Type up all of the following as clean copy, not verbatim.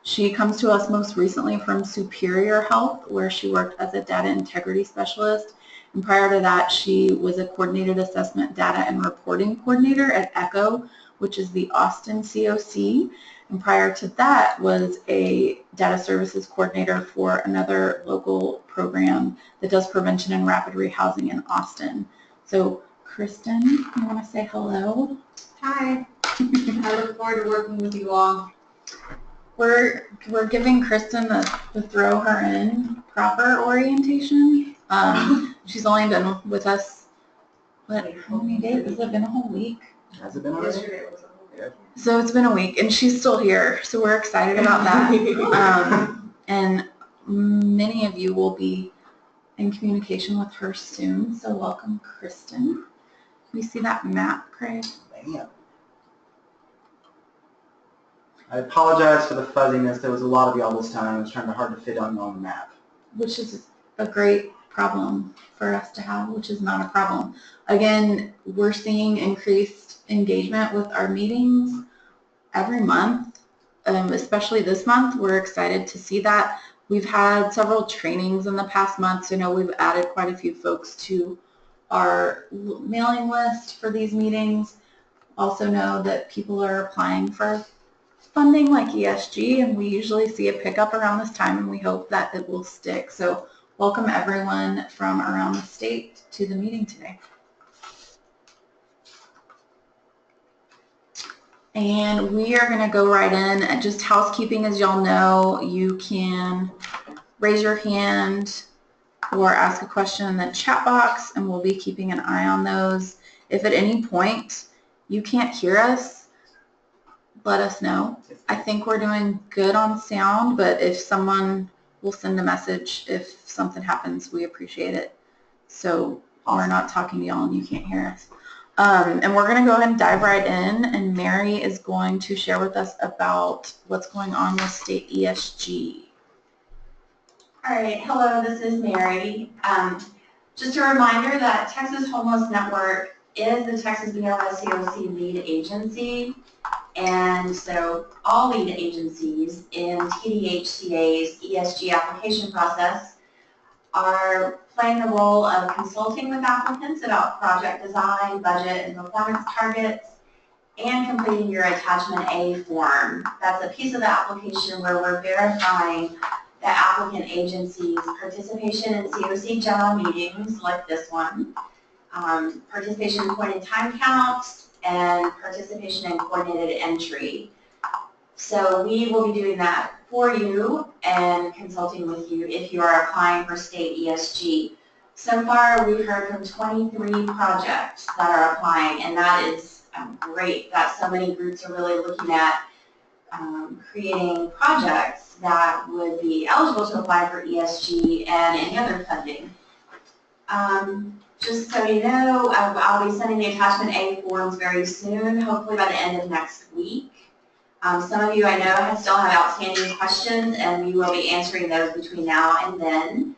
She comes to us most recently from Superior Health, where she worked as a data integrity specialist. And prior to that, she was a coordinated assessment data and reporting coordinator at ECHO, which is the Austin CoC. And prior to that was a data services coordinator for another local program that does prevention and rapid rehousing in Austin. So Kristen, you want to say hello? Hi. I look forward to working with you all. We're giving Kristen the throw her in proper orientation. She's only been with us, how many days? Has it been a whole week? Has it been already? Yesterday was a whole week. So it's been a week, and she's still here, so we're excited about that. And many of you will be in communication with her soon, so welcome, Kristen. Can you see that map, Craig? Bam. I apologize for the fuzziness. There was a lot of y'all this time. I was trying hard to fit on the map. Which is a great problem for us to have, which is not a problem. Again, we're seeing increased engagement with our meetings every month, especially this month. We're excited to see that. We've had several trainings in the past month, so I know we've added quite a few folks to our mailing list for these meetings. Also know that people are applying for funding like ESG, and we usually see a pickup around this time, and we hope that it will stick. So welcome everyone from around the state to the meeting today. And we are going to go right in. Just housekeeping, as y'all know, you can raise your hand or ask a question in the chat box, and we'll be keeping an eye on those. If at any point you can't hear us, let us know. I think we're doing good on sound, but if someone will send a message if something happens, we appreciate it. So we're not talking to y'all and you can't hear us. And we're going to go ahead and dive right in, and Mary is going to share with us about what's going on with state ESG. All right, hello, this is Mary. Just a reminder that Texas Homeless Network is the Texas BLS CoC lead agency. And so all lead agencies in TDHCA's ESG application process are playing the role of consulting with applicants about project design, budget, and performance targets, and completing your attachment A form. That's a piece of the application where we're verifying the applicant agency's participation in CoC general meetings like this one, participation in point in time counts, and participation in coordinated entry. So we will be doing that for you and consulting with you if you are applying for state ESG. So far, we've heard from 23 projects that are applying, and that is great that so many groups are really looking at creating projects that would be eligible to apply for ESG and any other funding. Just so you know, I'll be sending the attachment A forms very soon, hopefully by the end of next week. Some of you I know still have outstanding questions, and we will be answering those between now and then.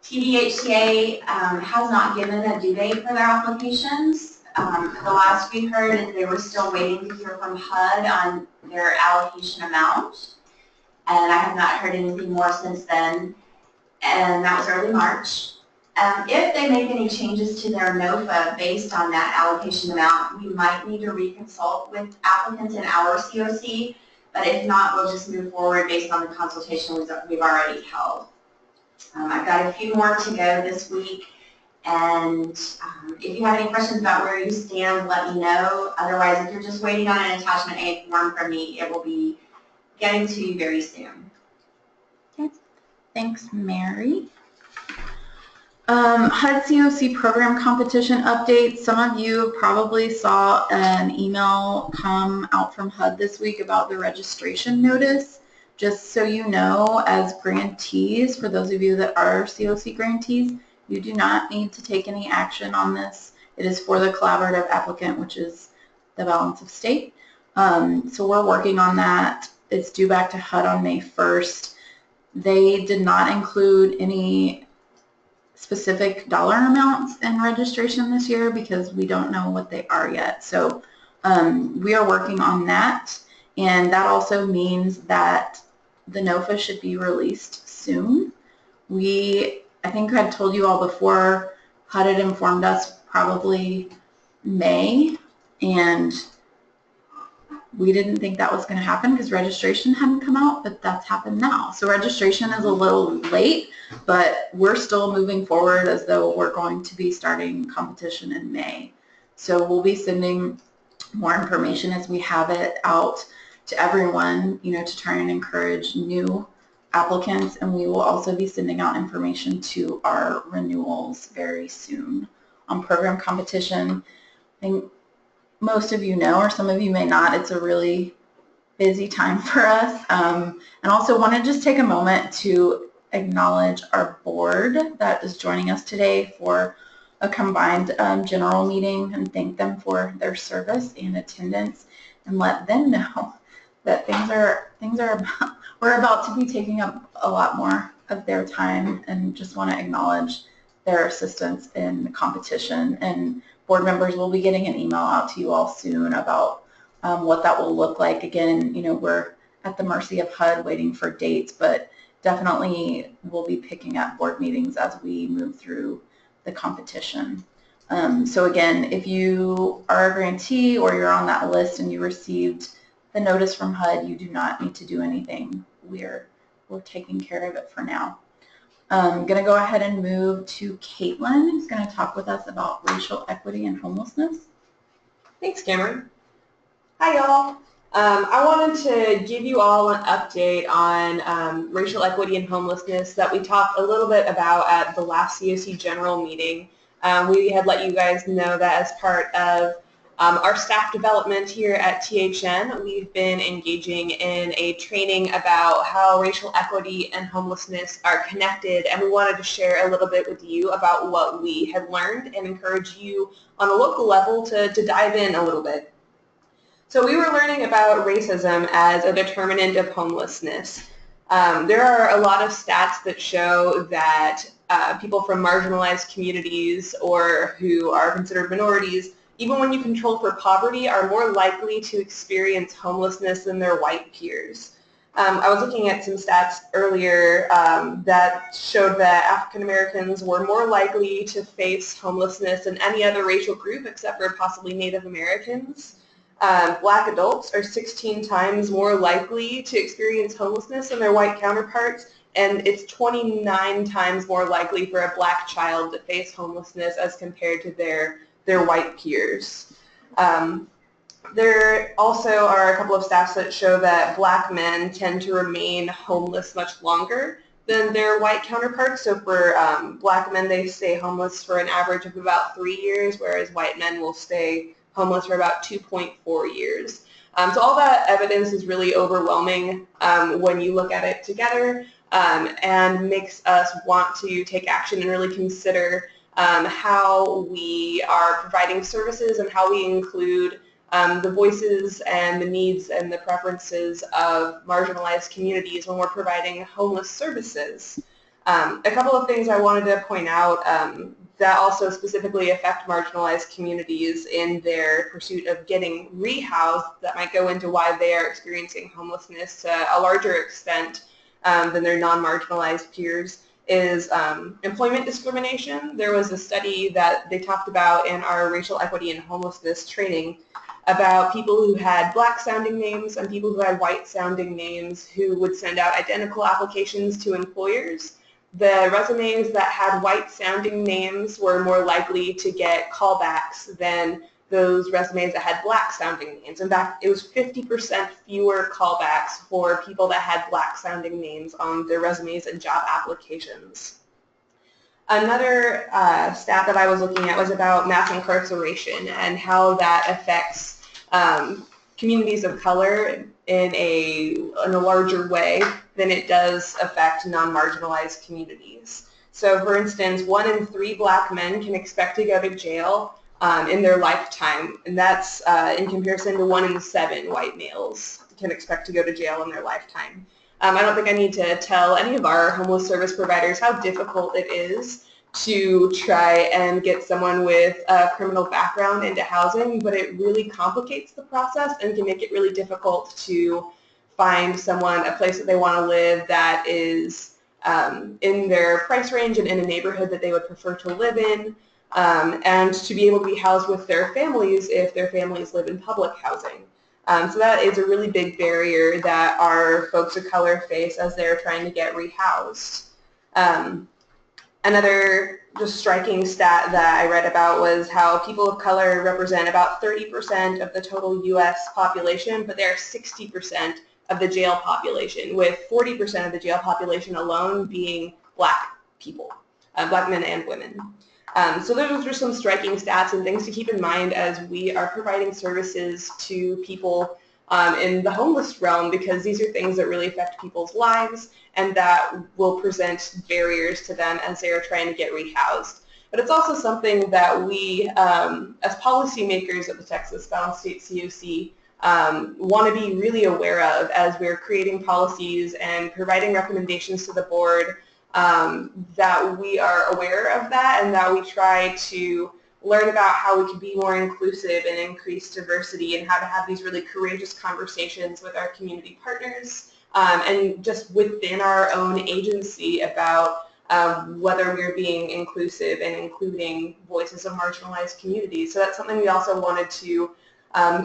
TDHCA has not given a due date for their applications. The last we heard is they were still waiting to hear from HUD on their allocation amount, and I have not heard anything more since then, and that was early March. If they make any changes to their NOFA based on that allocation amount, we might need to reconsult with applicants in our CoC, but if not, we'll just move forward based on the consultation we've already held. I've got a few more to go this week, and if you have any questions about where you stand, let me know. Otherwise, if you're just waiting on an attachment A form from me, it will be getting to you very soon. Okay. Thanks, Mary. HUD CoC program competition update. Some of you probably saw an email come out from HUD this week about the registration notice. Just so you know, as grantees, for those of you that are CoC grantees, you do not need to take any action on this. It is for the collaborative applicant, which is the balance of state. So we're working on that. It's due back to HUD on May 1st. They did not include any specific dollar amounts in registration this year because we don't know what they are yet. So we are working on that, and that also means that the NOFA should be released soon. I think I told you all before, HUD had informed us probably May, and we didn't think that was going to happen because registration hadn't come out, but that's happened now. So registration is a little late, but we're still moving forward as though we're going to be starting competition in May. So we'll be sending more information as we have it out to everyone, to try and encourage new applicants, and we will also be sending out information to our renewals very soon on program competition. I think most of you know, or some of you may not, it's a really busy time for us. And also want to just take a moment to acknowledge our board that is joining us today for a combined general meeting, and thank them for their service and attendance, and let them know that we're about to be taking up a lot more of their time, and just want to acknowledge their assistance in the competition. And board members will be getting an email out to you all soon about what that will look like. Again, we're at the mercy of HUD waiting for dates, but definitely we'll be picking up board meetings as we move through the competition. So again, if you are a grantee or you're on that list and you received the notice from HUD, you do not need to do anything. We're taking care of it for now. I'm going to go ahead and move to Caitlin, who's going to talk with us about racial equity and homelessness. Thanks, Cameron. Hi, y'all. I wanted to give you all an update on racial equity and homelessness that we talked a little bit about at the last CoC general meeting. We had let you guys know that as part of our staff development here at THN, we've been engaging in a training about how racial equity and homelessness are connected, and we wanted to share a little bit with you about what we had learned and encourage you on a local level to dive in a little bit. So we were learning about racism as a determinant of homelessness. There are a lot of stats that show that people from marginalized communities or who are considered minorities, even when you control for poverty, are more likely to experience homelessness than their white peers. I was looking at some stats earlier that showed that African Americans were more likely to face homelessness than any other racial group except for possibly Native Americans. Black adults are 16 times more likely to experience homelessness than their white counterparts, and it's 29 times more likely for a black child to face homelessness as compared to their white peers. There also are a couple of stats that show that black men tend to remain homeless much longer than their white counterparts. So for black men, they stay homeless for an average of about 3 years, whereas white men will stay homeless for about 2.4 years. So all that evidence is really overwhelming when you look at it together, and makes us want to take action and really consider how we are providing services and how we include the voices and the needs and the preferences of marginalized communities when we're providing homeless services. A couple of things I wanted to point out that also specifically affect marginalized communities in their pursuit of getting rehoused that might go into why they are experiencing homelessness to a larger extent than their non-marginalized peers is employment discrimination. There was a study that they talked about in our racial equity and homelessness training about people who had black sounding names and people who had white sounding names who would send out identical applications to employers. The resumes that had white sounding names were more likely to get callbacks than those resumes that had black sounding names. In fact, it was 50% fewer callbacks for people that had black sounding names on their resumes and job applications. Another stat that I was looking at was about mass incarceration and how that affects communities of color in a larger way than it does affect non-marginalized communities. So for instance, 1 in 3 black men can expect to go to jail in their lifetime, and that's in comparison to 1 in 7 white males can expect to go to jail in their lifetime. I don't think I need to tell any of our homeless service providers how difficult it is to try and get someone with a criminal background into housing, but it really complicates the process and can make it really difficult to find someone a place that they want to live that is in their price range and in a neighborhood that they would prefer to live in, and to be able to be housed with their families if their families live in public housing. So that is a really big barrier that our folks of color face as they're trying to get rehoused. Another just striking stat that I read about was how people of color represent about 30% of the total U.S. population, but they're 60% of the jail population, with 40% of the jail population alone being black people, black men and women. So those are just some striking stats and things to keep in mind as we are providing services to people in the homeless realm, because these are things that really affect people's lives and that will present barriers to them as they are trying to get rehoused. But it's also something that we, as policymakers at the Texas Balanced State CoC, want to be really aware of as we're creating policies and providing recommendations to the board, that we are aware of that and that we try to learn about how we can be more inclusive and increase diversity and how to have these really courageous conversations with our community partners, and just within our own agency about whether we're being inclusive and including voices of marginalized communities. So that's something we also wanted to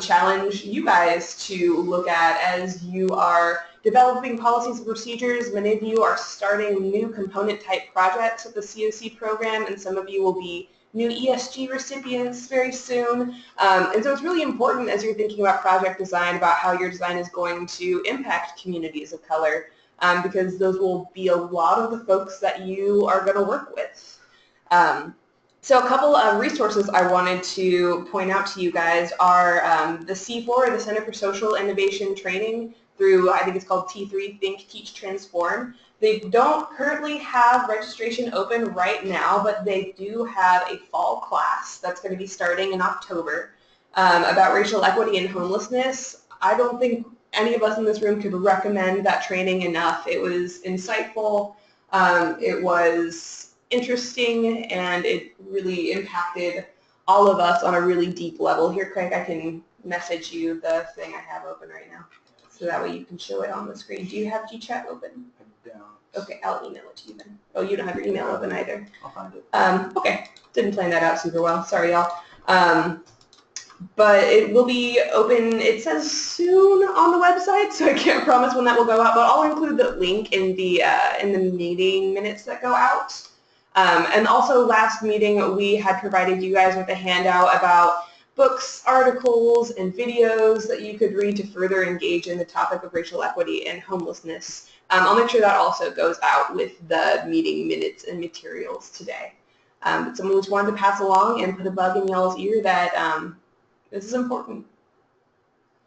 challenge you guys to look at as you are developing policies and procedures. Many of you are starting new component type projects at the CoC program, and some of you will be new ESG recipients very soon. And so it's really important as you're thinking about project design about how your design is going to impact communities of color, because those will be a lot of the folks that you are going to work with. So a couple of resources I wanted to point out to you guys are the C4, the Center for Social Innovation Training, through, I think it's called T3, Think, Teach, Transform. They don't currently have registration open right now, but they do have a fall class that's going to be starting in October about racial equity and homelessness. I don't think any of us in this room could recommend that training enough. It was insightful, it was interesting, and it really impacted all of us on a really deep level. Here, Craig, I can message you the thing I have open right now, so that way you can show it on the screen. Do you have GChat open? I don't. Okay, I'll email it to you then. Oh, you don't have your email open either. I'll find it. Okay, didn't plan that out super well. Sorry, y'all. But it will be open, it says soon on the website, so I can't promise when that will go out, but I'll include the link in the meeting minutes that go out. And also last meeting, we had provided you guys with a handout about books, articles, and videos that you could read to further engage in the topic of racial equity and homelessness. I'll make sure that also goes out with the meeting minutes and materials today. But someone just wanted to pass along and put a bug in y'all's ear that this is important.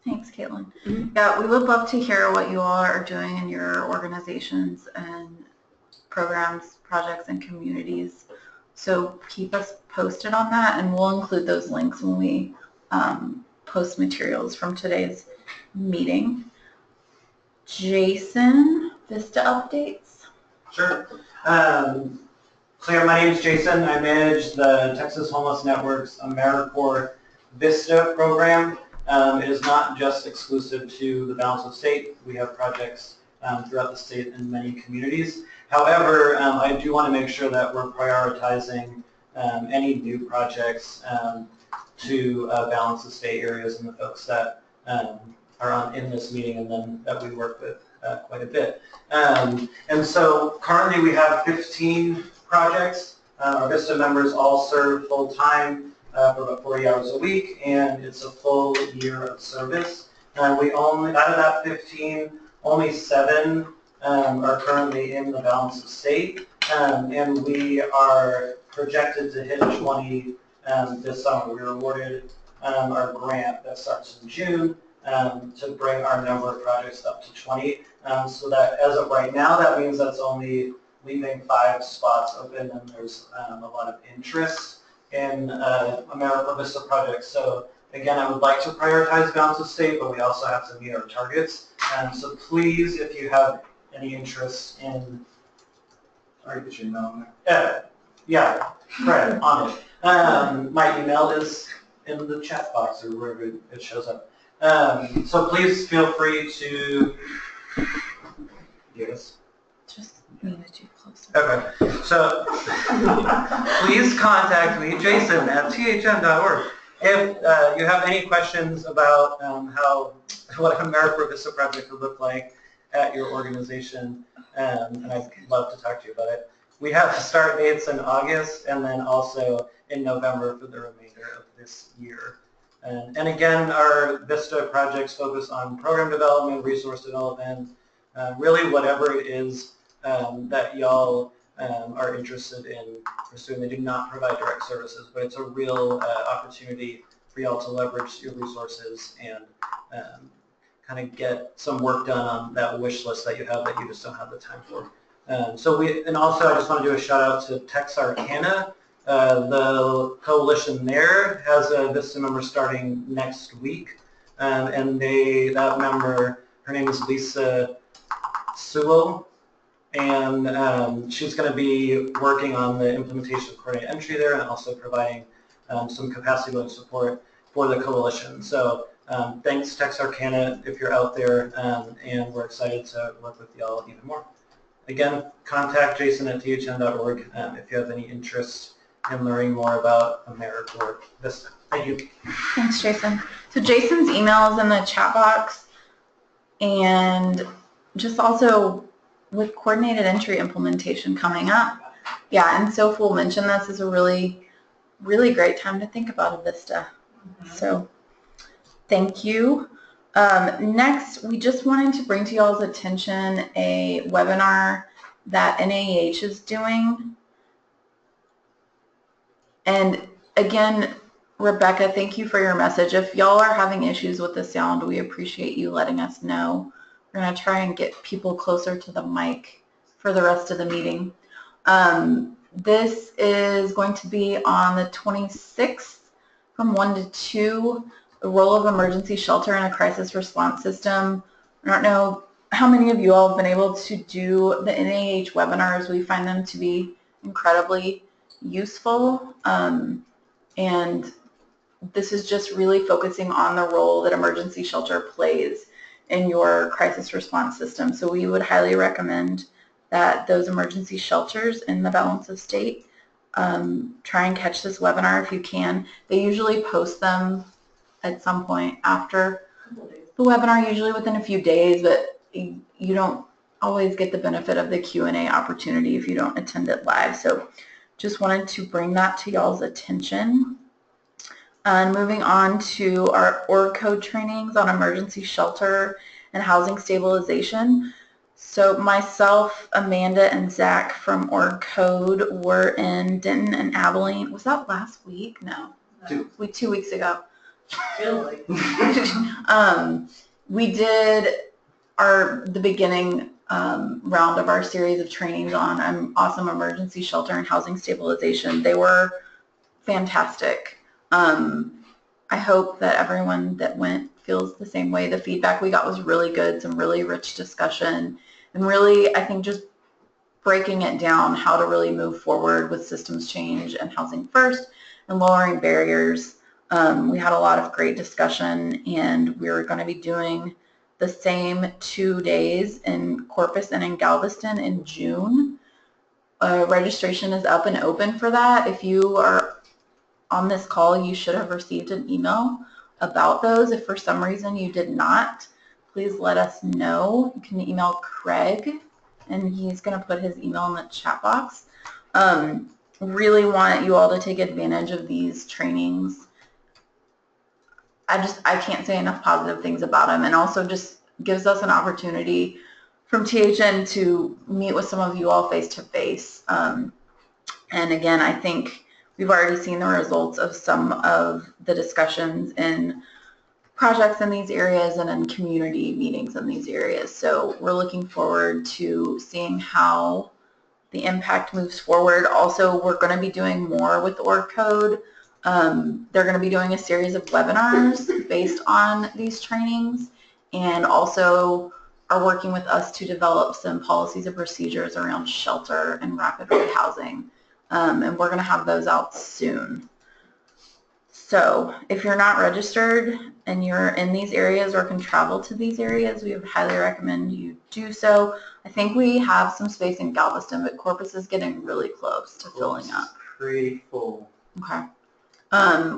Thanks, Caitlin. Mm-hmm. Yeah, we would love to hear what you all are doing in your organizations and programs, projects, and communities. So keep us posted on that, and we'll include those links when we post materials from today's meeting. Jason, Vista updates? Sure. So yeah, my name is Jason. I manage the Texas Homeless Network's AmeriCorps Vista program. It is not just exclusive to the balance of state. We have projects throughout the state and many communities. However, I do want to make sure that we're prioritizing any new projects to balance the state areas and the folks that are in this meeting and then that we work with quite a bit. And so currently we have 15 projects. Our Vista members all serve full-time for about 40 hours a week, and it's a full year of service. We only, out of that 15, only 7 are currently in the balance of state, and we are projected to hit 20 this summer. We were awarded our grant that starts in June to bring our number of projects up to 20. So that as of right now, that means that's only leaving 5 spots open, and there's a lot of interest in AmeriCorps Vista projects. So again, I would like to prioritize balance of state, but we also have to meet our targets. So please, if you have any interest in, sorry, get your email on there. Yeah, Fred, on it. My email is in the chat box or wherever it shows up. So please feel free to yes. Just needed you closer. Okay. So please contact me, Jason, at thm.org. If you have any questions about what a AmeriCorps Vista project would look like at your organization, and I'd love to talk to you about it. We have start dates in August and then also in November for the remainder of this year. And again, our Vista projects focus on program development, resource development, really whatever it is that y'all are interested in pursuing. They do not provide direct services, but it's a real opportunity for y'all to leverage your resources and kind of get some work done on that wish list that you have that you just don't have the time for. And also I just want to do a shout out to Texarkana. The coalition there has a Vista member starting next week, and that member, her name is Lisa Sewell, and she's going to be working on the implementation of coordinated entry there and also providing some capacity building support for the coalition. So thanks Texarkana if you're out there, and we're excited to work with y'all even more. Again, contact Jason at thm.org if you have any interest in learning more about AmeriCorps Vista. Thank you. Thanks, Jason. So Jason's email is in the chat box, and just also with coordinated entry implementation coming up. Yeah, and Soph will mention this is a really, really great time to think about a Vista. So thank you. Next, we just wanted to bring to y'all's attention a webinar that NAEH is doing. And again, Rebecca, thank you for your message. If y'all are having issues with the sound, we appreciate you letting us know. We're going to try and get people closer to the mic for the rest of the meeting. This is going to be on the 26th from 1 to 2, the role of emergency shelter in a crisis response system. I don't know how many of you all have been able to do the NAH webinars. We find them to be incredibly useful, and this is just really focusing on the role that emergency shelter plays in your crisis response system. So we would highly recommend that those emergency shelters in the balance of state try and catch this webinar if you can. They usually post them at some point after the webinar, usually within a few days, but you don't always get the benefit of the Q&A opportunity if you don't attend it live. So just wanted to bring that to y'all's attention. And moving on to our org code trainings on emergency shelter and housing stabilization. So myself, Amanda, and Zach from org code were in Denton and Abilene. Was that last week? No. 2 weeks ago. Really? We did the beginning round of our series of trainings on awesome emergency shelter and housing stabilization. They were fantastic. I hope that everyone that went feels the same way. The feedback we got was really good, some really rich discussion, and really, I think, just breaking it down how to really move forward with systems change and housing first and lowering barriers. We had a lot of great discussion, and we're going to be doing the same 2 days in Corpus and in Galveston in June. Registration is up and open for that. If you are on this call, you should have received an email about those. If for some reason you did not, please let us know. You can email Craig, and he's going to put his email in the chat box. Really want you all to take advantage of these trainings. I can't say enough positive things about them, and also just gives us an opportunity from THN to meet with some of you all face to face. And again, I think we've already seen the results of some of the discussions in projects in these areas and in community meetings in these areas. So we're looking forward to seeing how the impact moves forward. Also, we're going to be doing more with org code. They're going to be doing a series of webinars based on these trainings, and also are working with us to develop some policies and procedures around shelter and rapid rehousing. And we're going to have those out soon. So if you're not registered, and you're in these areas or can travel to these areas, we would highly recommend you do so. I think we have some space in Galveston, but Corpus is getting really close to filling up. Pretty full. Okay.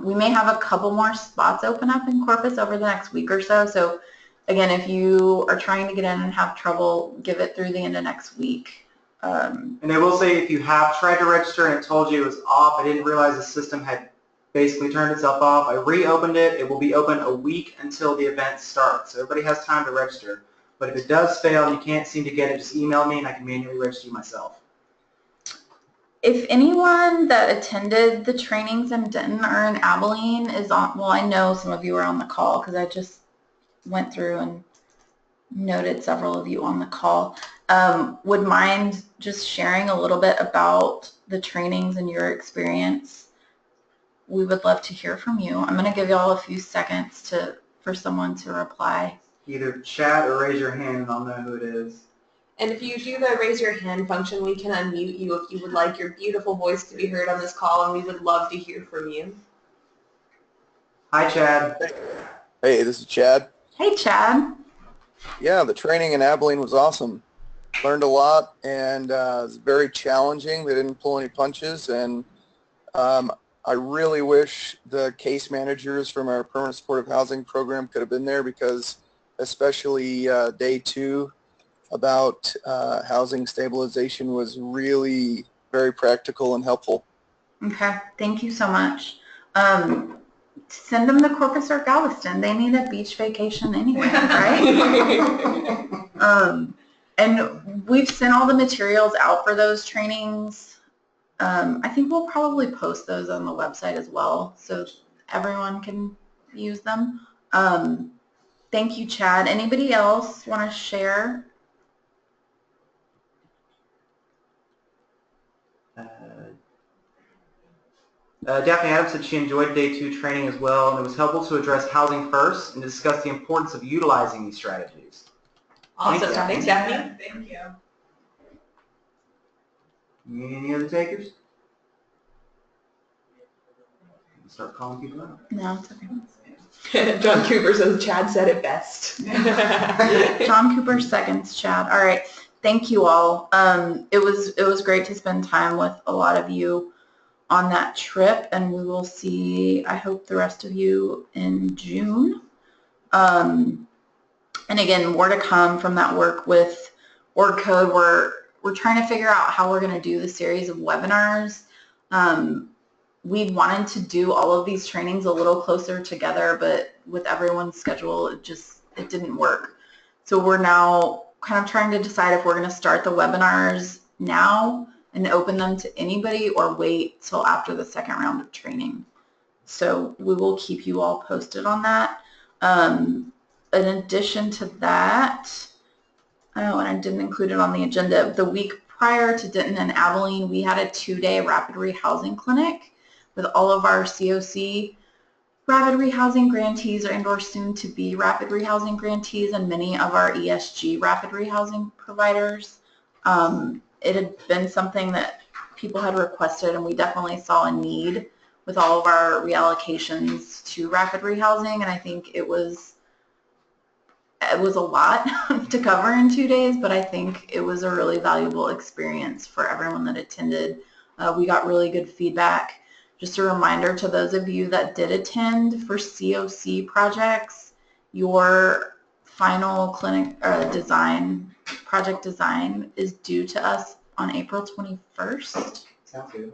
We may have a couple more spots open up in Corpus over the next week or so. So again, if you are trying to get in and have trouble, give it through the end of next week. And I will say, if you have tried to register and it told you it was off, I didn't realize the system had basically turned itself off. I reopened it. It will be open a week until the event starts. So everybody has time to register. But if it does fail and you can't seem to get it, just email me and I can manually register you myself. If anyone that attended the trainings in Denton or in Abilene is on, well, I know some of you are on the call because I just went through and noted several of you on the call. Would mind just sharing a little bit about the trainings and your experience? We would love to hear from you. I'm going to give you all a few seconds for someone to reply. Either chat or raise your hand and I'll know who it is. And if you do the raise your hand function, we can unmute you if you would like your beautiful voice to be heard on this call, and we would love to hear from you. Hi, Chad. Hey, this is Chad. Hey, Chad. Yeah, the training in Abilene was awesome. Learned a lot, and it was very challenging. They didn't pull any punches, and I really wish the case managers from our permanent supportive housing program could have been there, because especially day 2 about housing stabilization was really very practical and helpful. Okay, thank you so much. Send them to Corpus or Galveston. They need a beach vacation anyway, right? And we've sent all the materials out for those trainings. I think we'll probably post those on the website as well, so everyone can use them. Thank you, Chad. Anybody else want to share? Daphne Adams said she enjoyed day 2 training as well, and it was helpful to address housing first and discuss the importance of utilizing these strategies. Awesome. Thanks, Daphne. Thank you. Any other takers? Start calling people out. No, it's okay. John Cooper says Chad said it best. John Cooper seconds Chad. All right. Thank you all. It was great to spend time with a lot of you on that trip, and we will see, I hope, the rest of you in June. And again, more to come from that work with Org Code. We're trying to figure out how we're going to do the series of webinars. We wanted to do all of these trainings a little closer together, but with everyone's schedule, it didn't work. So we're now kind of trying to decide if we're going to start the webinars now and open them to anybody or wait till after the second round of training. So we will keep you all posted on that. In addition to that, and I didn't include it on the agenda, the week prior to Denton and Abilene, we had a 2-day rapid rehousing clinic with all of our CoC rapid rehousing grantees and/or soon-to-be rapid rehousing grantees and many of our ESG rapid rehousing providers. It had been something that people had requested, and we definitely saw a need with all of our reallocations to rapid rehousing, and I think it was a lot to cover in 2 days, but I think it was a really valuable experience for everyone that attended. We got really good feedback. Just a reminder to those of you that did attend, for CoC projects, your final clinic project design is due to us on April 21st. Sounds good.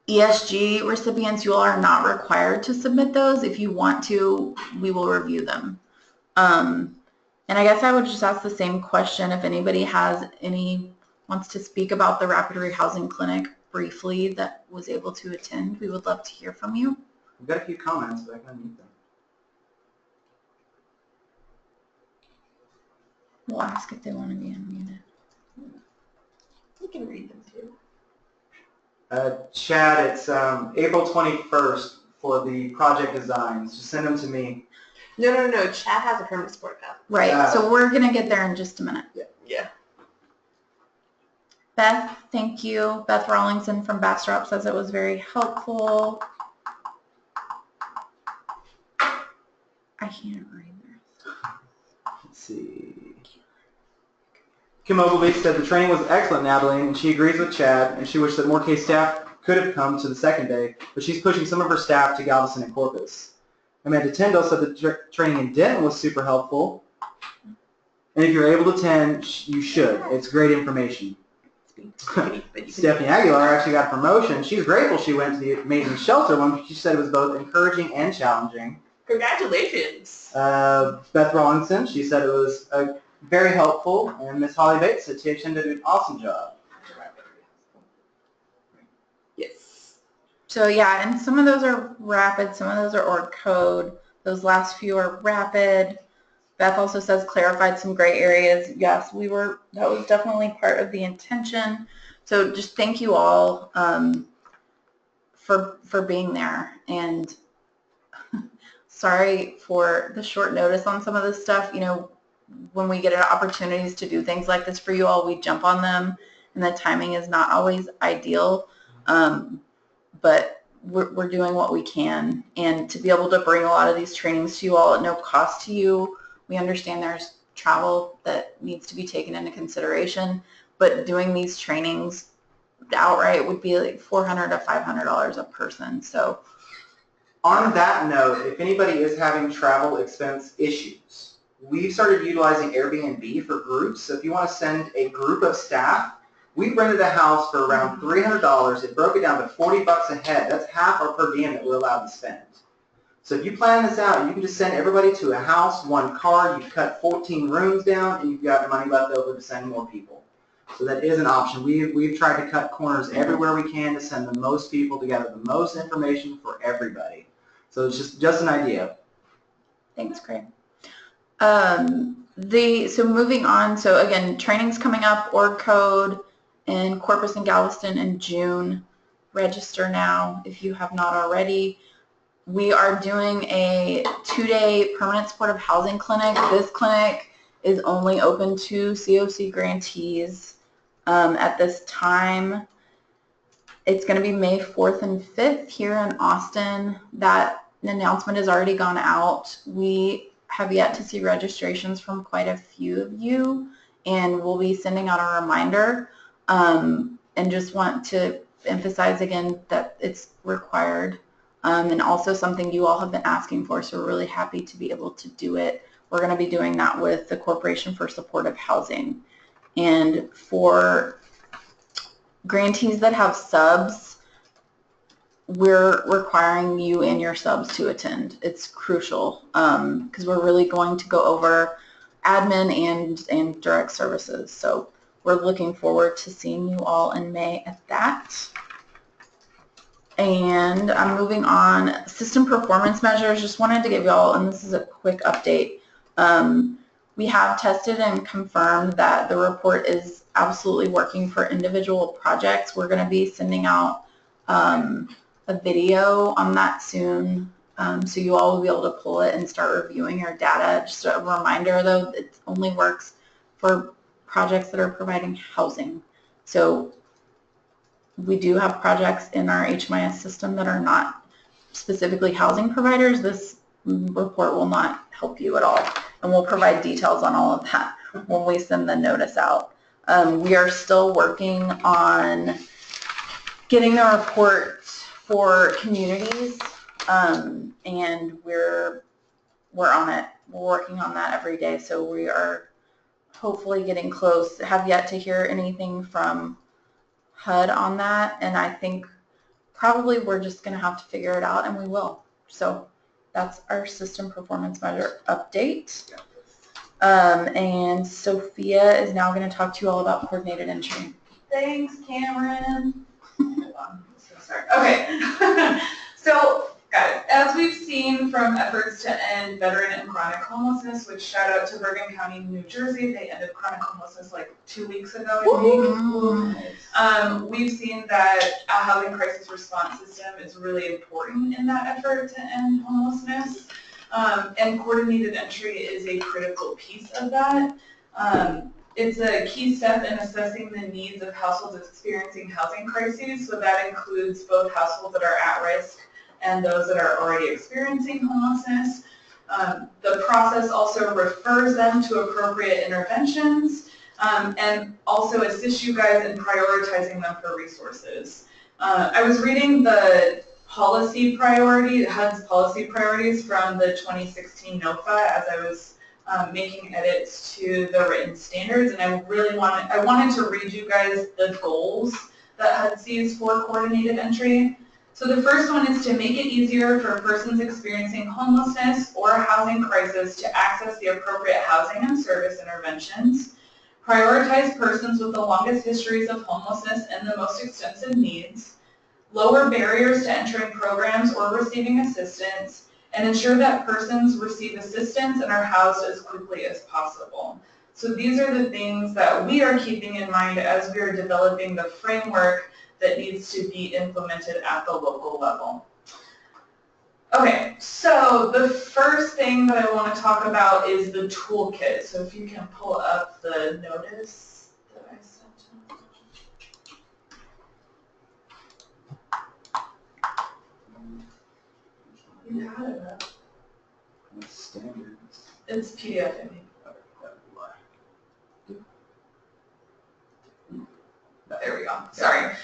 ESG recipients, you all are not required to submit those. If you want to, we will review them. And I guess I would just ask the same question. If anybody wants to speak about the rapid rehousing clinic briefly that was able to attend, we would love to hear from you. We've got a few comments, but I can unmute them. We'll ask if they want to be unmuted. We can read them too. Chad, it's April 21st for the project designs. Just send them to me. No. Chad has a permanent support path. Right, so we're going to get there in just a minute. Yeah. Beth, thank you. Beth Rawlingson from Bastrop says it was very helpful. I can't read this. Let's see. Kim Ogilvy said the training was excellent in Abilene, and she agrees with Chad, and she wished that more case staff could have come to the second day, but she's pushing some of her staff to Galveston and Corpus. Amanda Tyndall said the training in Denton was super helpful, and if you're able to attend, you should. It's great information. Stephanie Aguilar actually got a promotion. She's grateful she went to the amazing shelter one, but she said it was both encouraging and challenging. Congratulations. Beth Rawlinson, she said it was very helpful, and Miss Holly Bates said she did an awesome job. Yes. So yeah, and some of those are rapid, some of those are org code. Those last few are rapid. Beth also says clarified some gray areas. Yes, that was definitely part of the intention. So just thank you all for being there. And sorry for the short notice on some of this stuff. You know, when we get opportunities to do things like this for you all, we jump on them, and the timing is not always ideal. But we're doing what we can. And to be able to bring a lot of these trainings to you all at no cost to you, we understand there's travel that needs to be taken into consideration, but doing these trainings outright would be like $400 to $500 a person. So on that note, if anybody is having travel expense issues, we've started utilizing Airbnb for groups. So if you want to send a group of staff, we rented a house for around $300. It broke it down to $40 a head. That's half our per diem that we're allowed to spend. So if you plan this out, you can just send everybody to a house, one car, you cut 14 rooms down, and you've got money left over to send more people. So that is an option. We've tried to cut corners everywhere we can to send the most people to gather the most information for everybody. So it's just an idea. thanks, Craig. So moving on, so again, training's coming up, org code in Corpus and Galveston in June. Register now if you have not already. We are doing a 2-day permanent supportive housing clinic. This clinic is only open to CoC grantees at this time. It's going to be May 4th and 5th here in Austin. That announcement has already gone out. We have yet to see registrations from quite a few of you, and we'll be sending out a reminder, and just want to emphasize again that it's required. And also something you all have been asking for, so we're really happy to be able to do it. We're going to be doing that with the Corporation for Supportive Housing. And for grantees that have subs, we're requiring you and your subs to attend. It's crucial because we're really going to go over admin and direct services. So we're looking forward to seeing you all in May at that. And I'm moving on. System performance measures, just wanted to give you all, and this is a quick update. We have tested and confirmed that the report is absolutely working for individual projects. We're going to be sending out a video on that soon, so you all will be able to pull it and start reviewing your data. Just a reminder though, it only works for projects that are providing housing. So we do have projects in our HMIS system that are not specifically housing providers. This report will not help you at all, and we'll provide details on all of that when we send the notice out. We are still working on getting the report for communities, and we're on it. We're working on that every day, so we are hopefully getting close. Have yet to hear anything from HUD on that, and I think probably we're just going to have to figure it out, and we will. So that's our system performance measure update. And Sophia is now going to talk to you all about coordinated entry. Thanks, Cameron. Hold on, so sorry. Okay. So, guys, as we've seen from efforts to end veteran and chronic homelessness, which shout out to Bergen County, New Jersey, they ended chronic homelessness like 2 weeks ago, I think. We've seen that a housing crisis response system is really important in that effort to end homelessness. And coordinated entry is a critical piece of that. It's a key step in assessing the needs of households experiencing housing crises, so that includes both households that are at risk and those that are already experiencing homelessness. The process also refers them to appropriate interventions and also assists you guys in prioritizing them for resources. I was reading the policy priority, HUD's policy priorities from the 2016 NOFA as I was making edits to the written standards, and I wanted to read you guys the goals that HUD sees for coordinated entry. So the first one is to make it easier for persons experiencing homelessness or a housing crisis to access the appropriate housing and service interventions, prioritize persons with the longest histories of homelessness and the most extensive needs, lower barriers to entering programs or receiving assistance, and ensure that persons receive assistance and are housed as quickly as possible. So these are the things that we are keeping in mind as we are developing the framework that needs to be implemented at the local level. Okay, so the first thing that I want to talk about is the toolkit. So if you can pull up the notice that I sent. You had it up. Standards. It's PDF, I think. There we go. Sorry.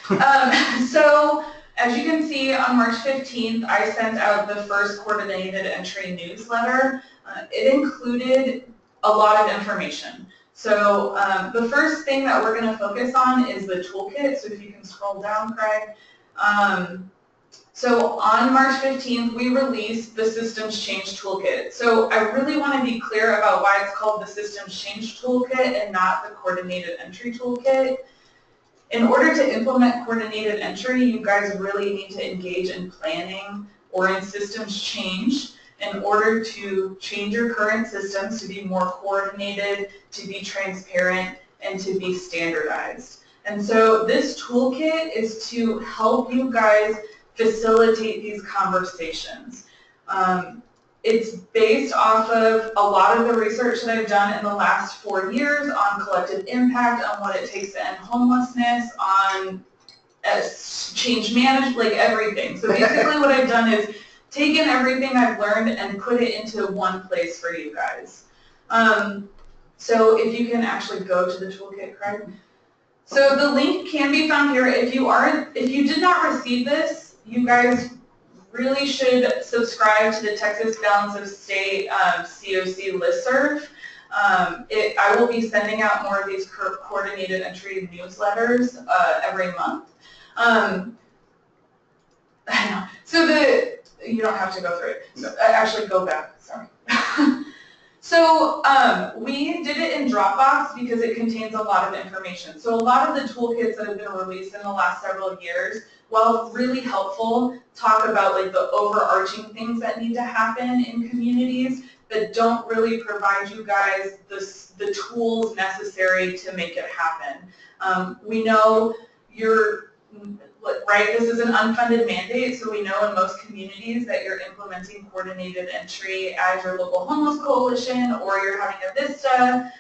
So as you can see, on March 15th, I sent out the first coordinated entry newsletter. It included a lot of information. So the first thing that we're going to focus on is the toolkit. So if you can scroll down, Craig. So on March 15th, we released the Systems Change Toolkit. So I really want to be clear about why it's called the Systems Change Toolkit and not the Coordinated Entry Toolkit. In order to implement coordinated entry, you guys really need to engage in planning or in systems change in order to change your current systems to be more coordinated, to be transparent, and to be standardized. And so this toolkit is to help you guys facilitate these conversations. It's based off of a lot of the research that I've done in the last 4 years on collective impact, on what it takes to end homelessness, on change management, like everything. So basically what I've done is taken everything I've learned and put it into one place for you guys. So if you can actually go to the toolkit, Craig. So the link can be found here. If you did not receive this, you guys really should subscribe to the Texas Balance of State CoC listserv. I will be sending out more of these coordinated entry newsletters every month. So you don't have to go through it. No. Actually, go back, sorry. So we did it in Dropbox because it contains a lot of information. So a lot of the toolkits that have been released in the last several years, while really helpful, talk about like the overarching things that need to happen in communities, but don't really provide you guys the tools necessary to make it happen. We know this is an unfunded mandate, so we know in most communities that you're implementing coordinated entry as your local homeless coalition, or you're having a VISTA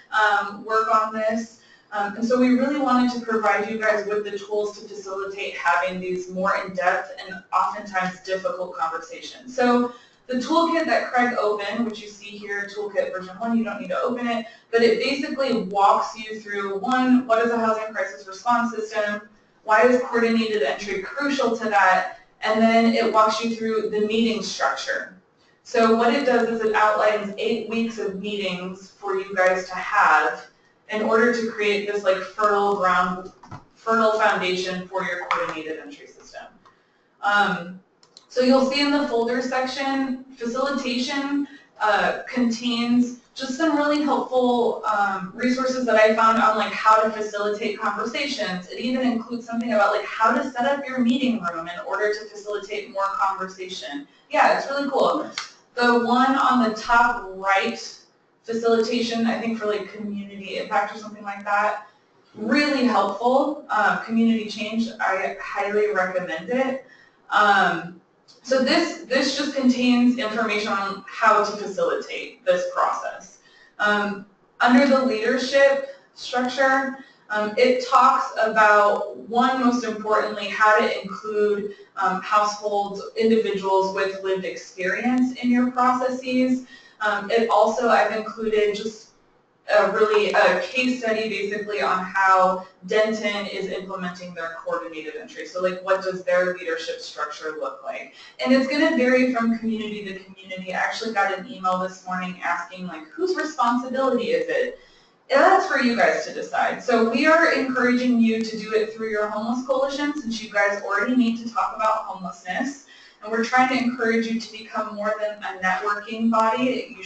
work on this. And so we really wanted to provide you guys with the tools to facilitate having these more in-depth and oftentimes difficult conversations. So the toolkit that Craig opened, which you see here, toolkit version 1, you don't need to open it, but it basically walks you through, 1, what is a housing crisis response system? Why is coordinated entry crucial to that? And then it walks you through the meeting structure. So what it does is it outlines 8 weeks of meetings for you guys to have in order to create this like fertile foundation for your coordinated entry system. So you'll see in the folder section, facilitation contains just some really helpful resources that I found on like how to facilitate conversations. It even includes something about like how to set up your meeting room in order to facilitate more conversation. Yeah, it's really cool. The one on the top right, facilitation, I think for like community impact or something like that, really helpful. Community change, I highly recommend it. So this just contains information on how to facilitate this process. Under the leadership structure, it talks about, 1, most importantly, how to include households, individuals with lived experience in your processes. I've included just a case study basically on how Denton is implementing their coordinated entry. So like what does their leadership structure look like? And it's going to vary from community to community. I actually got an email this morning asking like whose responsibility is it? And that's for you guys to decide. So we are encouraging you to do it through your homeless coalition since you guys already need to talk about homelessness. And we're trying to encourage you to become more than a networking body.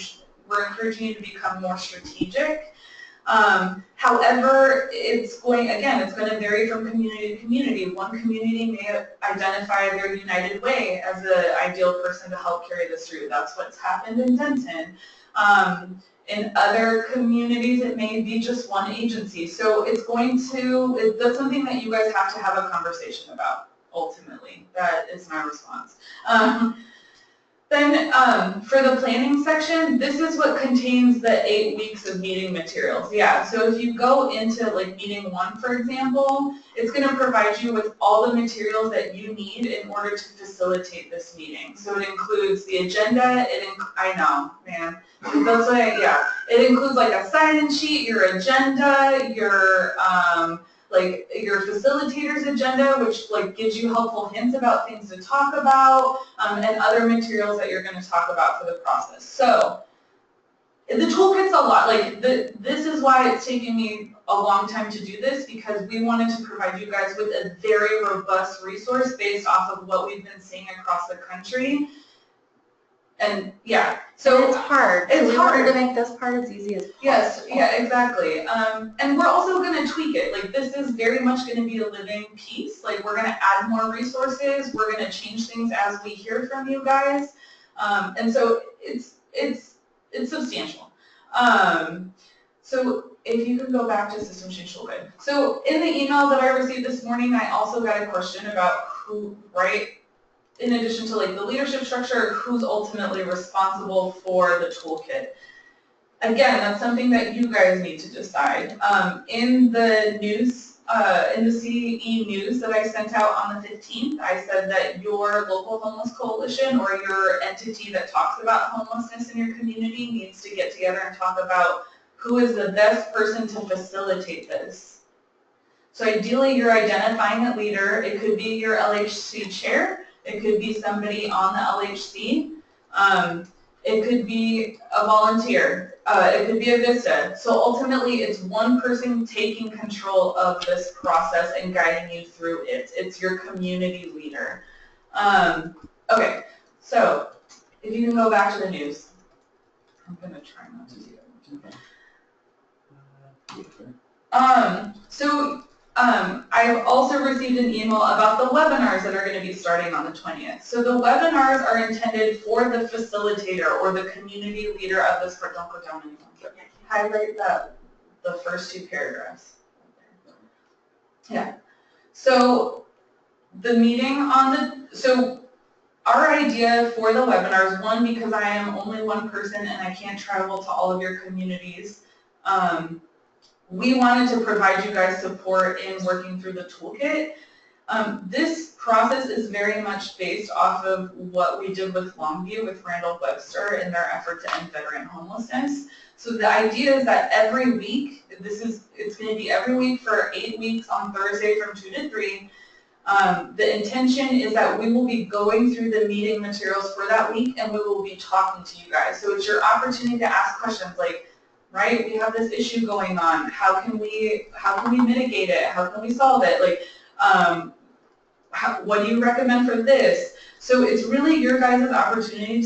We're encouraging you to become more strategic. However, it's going to vary from community to community. One community may identify their United Way as the ideal person to help carry this through. That's what's happened in Denton. In other communities, it may be just one agency. So that's something that you guys have to have a conversation about, ultimately. That is my response. Then for the planning section, this is what contains the 8 weeks of meeting materials. Yeah, so if you go into like meeting 1, for example, it's going to provide you with all the materials that you need in order to facilitate this meeting. So it includes the agenda, I know, man. That's what it includes like a sign-in sheet, your agenda, your facilitator's agenda, which like gives you helpful hints about things to talk about, and other materials that you're going to talk about for the process. So the toolkit's a lot. This is why it's taken me a long time to do this, because we wanted to provide you guys with a very robust resource based off of what we've been seeing across the country. And yeah, so it's hard. It's hard. Wanted to make this part as easy as possible. Yes, yeah, exactly. And we're also going to tweak it. Like this is very much going to be a living piece. Like we're going to add more resources. We're going to change things as we hear from you guys. And so it's substantial. So if you could go back to system change tool guide. So in the email that I received this morning, I also got a question about who, right? In addition to like the leadership structure, who's ultimately responsible for the toolkit. Again, that's something that you guys need to decide. In the news, in the CE news that I sent out on the 15th, I said that your local homeless coalition or your entity that talks about homelessness in your community needs to get together and talk about who is the best person to facilitate this. So ideally, you're identifying a leader. It could be your LHC chair. It could be somebody on the LHC. It could be a volunteer. It could be a VISTA. So ultimately, it's one person taking control of this process and guiding you through it. It's your community leader. Okay, so if you can go back to the news. I'm going to try not to do that. I've also received an email about the webinars that are going to be starting on the 20th. So the webinars are intended for the facilitator or the community leader of this. Don't go down anymore. Highlight the first 2 paragraphs. Yeah. So the meeting so our idea for the webinars, one, because I am only one person and I can't travel to all of your communities, we wanted to provide you guys support in working through the toolkit. This process is very much based off of what we did with Longview with Randall Webster in their effort to end veteran homelessness. So the idea is that every week, it's going to be every week for 8 weeks on Thursday from 2 to 3. The intention is that we will be going through the meeting materials for that week and we will be talking to you guys. So it's your opportunity to ask questions like, right, we have this issue going on. How can we mitigate it? How can we solve it? Like, what do you recommend for this? So it's really your guys' opportunity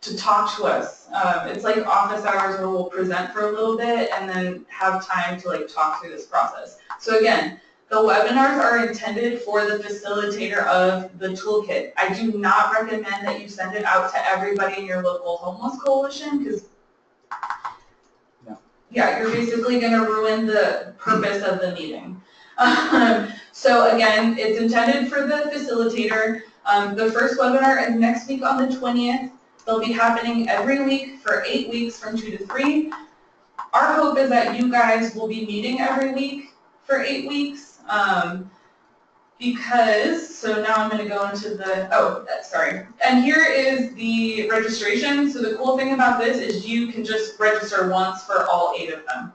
to talk to us. It's like office hours where we'll present for a little bit and then have time to like talk through this process. So again, the webinars are intended for the facilitator of the toolkit. I do not recommend that you send it out to everybody in your local homeless coalition because yeah, you're basically going to ruin the purpose of the meeting. So again, it's intended for the facilitator. The first webinar is next week on the 20th. They'll be happening every week for 8 weeks from 2 to 3. Our hope is that you guys will be meeting every week for 8 weeks. because, so now I'm going to go into sorry. And here is the registration. So the cool thing about this is you can just register once for all 8 of them.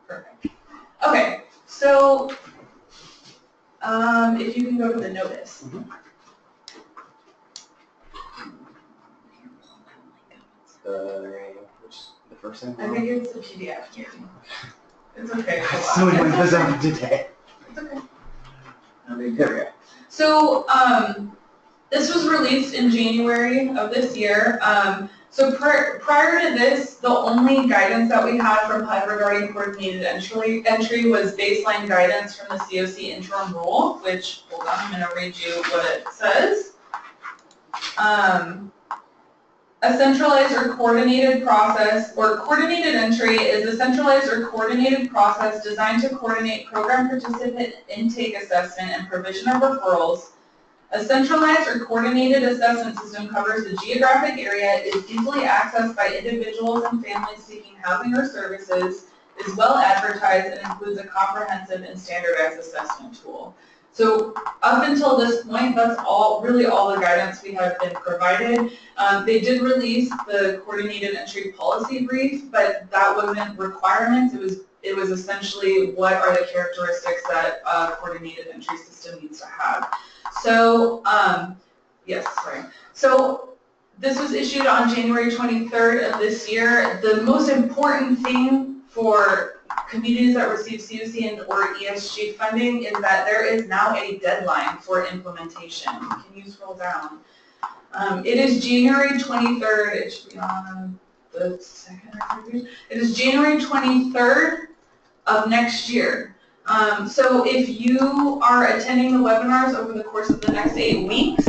Perfect. Okay, so if you can go to the notice. The first thing? I think it's the PDF. It's okay. So we went this over today. It's okay. There we go. So this was released in January of this year. So prior to this, the only guidance that we had from HUD regarding coordinated entry was baseline guidance from the CoC interim rule, which, hold on, I'm going to read you what it says. A centralized or coordinated process, or coordinated entry is a centralized or coordinated process designed to coordinate program participant intake assessment and provision of referrals. A centralized or coordinated assessment system covers the geographic area, is easily accessed by individuals and families seeking housing or services, is well advertised, and includes a comprehensive and standardized assessment tool. So up until this point, that's really all the guidance we have been provided. They did release the coordinated entry policy brief, but that wasn't requirements. It was essentially what are the characteristics that a coordinated entry system needs to have. So, yes, sorry. So this was issued on January 23rd of this year. The most important thing for communities that receive CoC and or ESG funding is that there is now a deadline for implementation. Can you scroll down? It is January 23rd. It should be on the second or third page. It is January 23rd of next year. So if you are attending the webinars over the course of the next 8 weeks,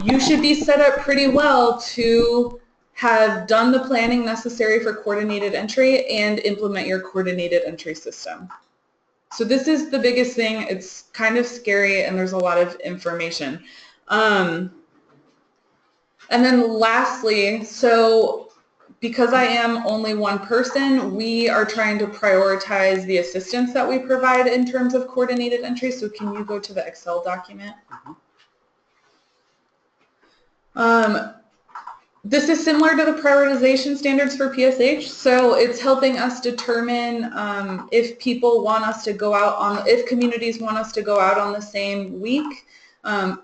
you should be set up pretty well to have done the planning necessary for coordinated entry and implement your coordinated entry system. So this is the biggest thing. It's kind of scary and there's a lot of information. And then lastly, so because I am only one person, we are trying to prioritize the assistance that we provide in terms of coordinated entry. So can you go to the Excel document? This is similar to the prioritization standards for PSH, so it's helping us determine if people want us to go out if communities want us to go out on the same week,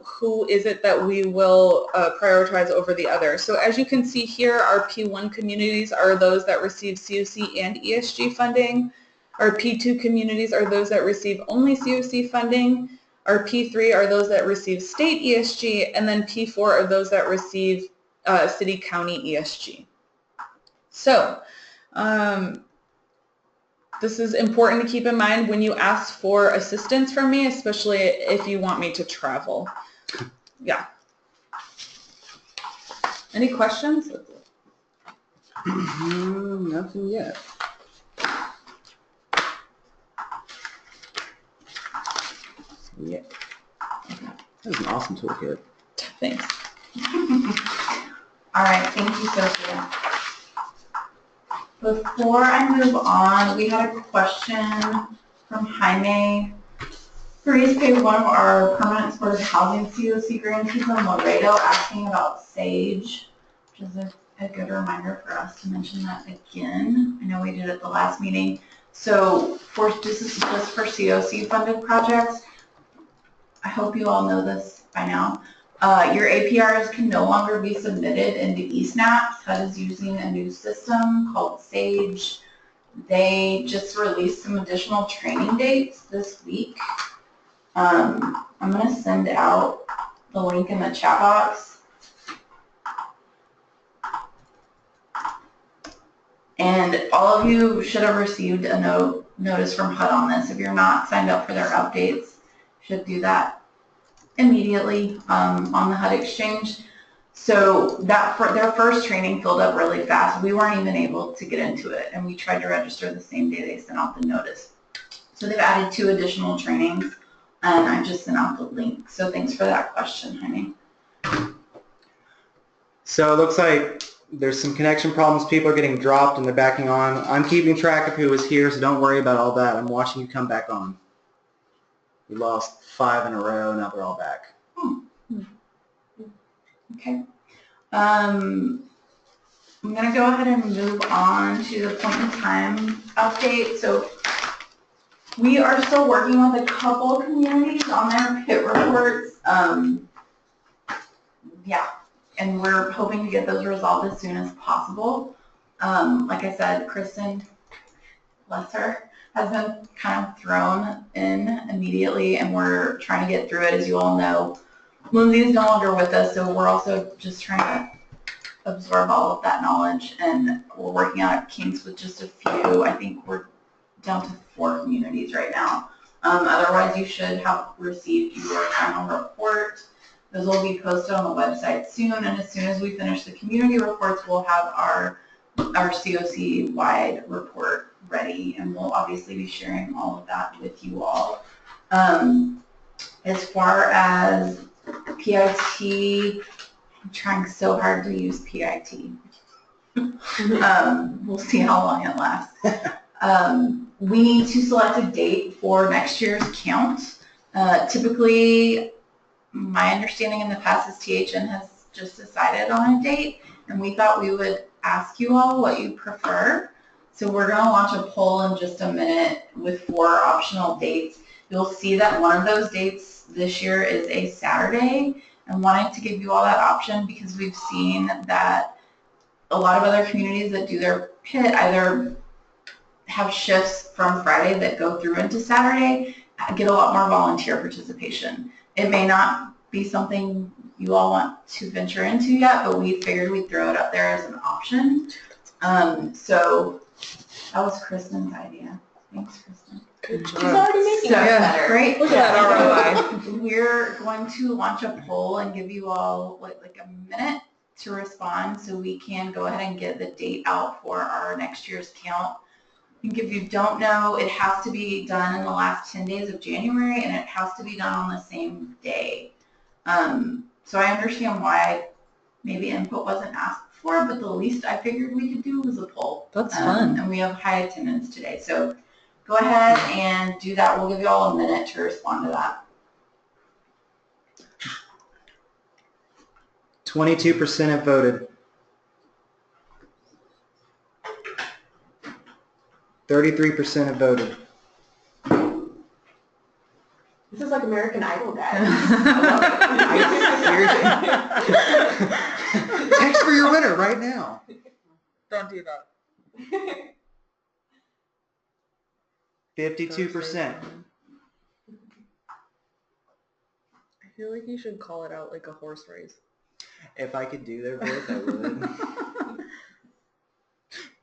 who is it that we will prioritize over the other. So as you can see here, our P1 communities are those that receive CoC and ESG funding. Our P2 communities are those that receive only CoC funding. Our P3 are those that receive state ESG, and then P4 are those that receive city county ESG. So this is important to keep in mind when you ask for assistance from me, especially if you want me to travel. Yeah. Any questions? Nothing yet. Yeah. That was an awesome toolkit. Thanks. All right, thank you, Sophia. Before I move on, we had a question from Jaime. Freeze paid one of our permanent supported housing CoC grantees in Laredo asking about SAGE, which is a good reminder for us to mention that again. I know we did it the last meeting. So this is just for CoC funded projects. I hope you all know this by now. Your APRs can no longer be submitted into eSnaps. HUD is using a new system called SAGE. They just released some additional training dates this week. I'm going to send out the link in the chat box. And all of you should have received a notice from HUD on this. If you're not signed up for their updates, you should do that immediately on the HUD exchange. So their first training filled up really fast. We weren't even able to get into it, and we tried to register the same day they sent out the notice. So they've added 2 additional trainings, and I just sent out the link. So thanks for that question, Jaime. So it looks like There's some connection problems. People are getting dropped and they're backing on. I'm keeping track of who was here, so don't worry about all that. I'm watching you come back on. We lost 5 in a row. Now they're all back. Okay. I'm going to go ahead and move on to the point in time update. So we are still working with a couple communities on their PIT reports. Yeah, and we're hoping to get those resolved as soon as possible. Like I said, Kristen, bless her, has been kind of thrown in immediately, and we're trying to get through it. As you all know, Lindsay is no longer with us, so we're also just trying to absorb all of that knowledge, and we're working out kinks with just a few. I think we're down to 4 communities right now. Otherwise, you should have received your final report. Those will be posted on the website soon, and as soon as we finish the community reports, we'll have our CoC-wide report ready, and we'll obviously be sharing all of that with you all. As far as PIT, I'm trying so hard to use PIT. We'll see how long it lasts. We need to select a date for next year's count. Typically, my understanding in the past is THN has just decided on a date, and we thought we would ask you all what you prefer. So we're going to launch a poll in just a minute with 4 optional dates. You'll see that one of those dates this year is a Saturday, and wanting to give you all that option because we've seen that a lot of other communities that do their PIT either have shifts from Friday that go through into Saturday, get a lot more volunteer participation. It may not be something you all want to venture into yet, but we figured we'd throw it up there as an option. So that was Kristen's idea. Thanks, Kristen. Good job. She's already making it better. Great. Look at that ROI. We're going to launch a poll and give you all like a minute to respond so we can go ahead and get the date out for our next year's count. I think if you don't know, it has to be done in the last 10 days of January, and it has to be done on the same day. So I understand why maybe input wasn't asked for, but the least I figured we could do was a poll. That's fun. And we have high attendance today. So go ahead and do that. We'll give you all a minute to respond to that. 22% have voted. 33% have voted. This is like American Idol, guys. Text for your winner right now. Don't do that. 52%. I feel like you should call it out like a horse race. If I could do their voice, I would.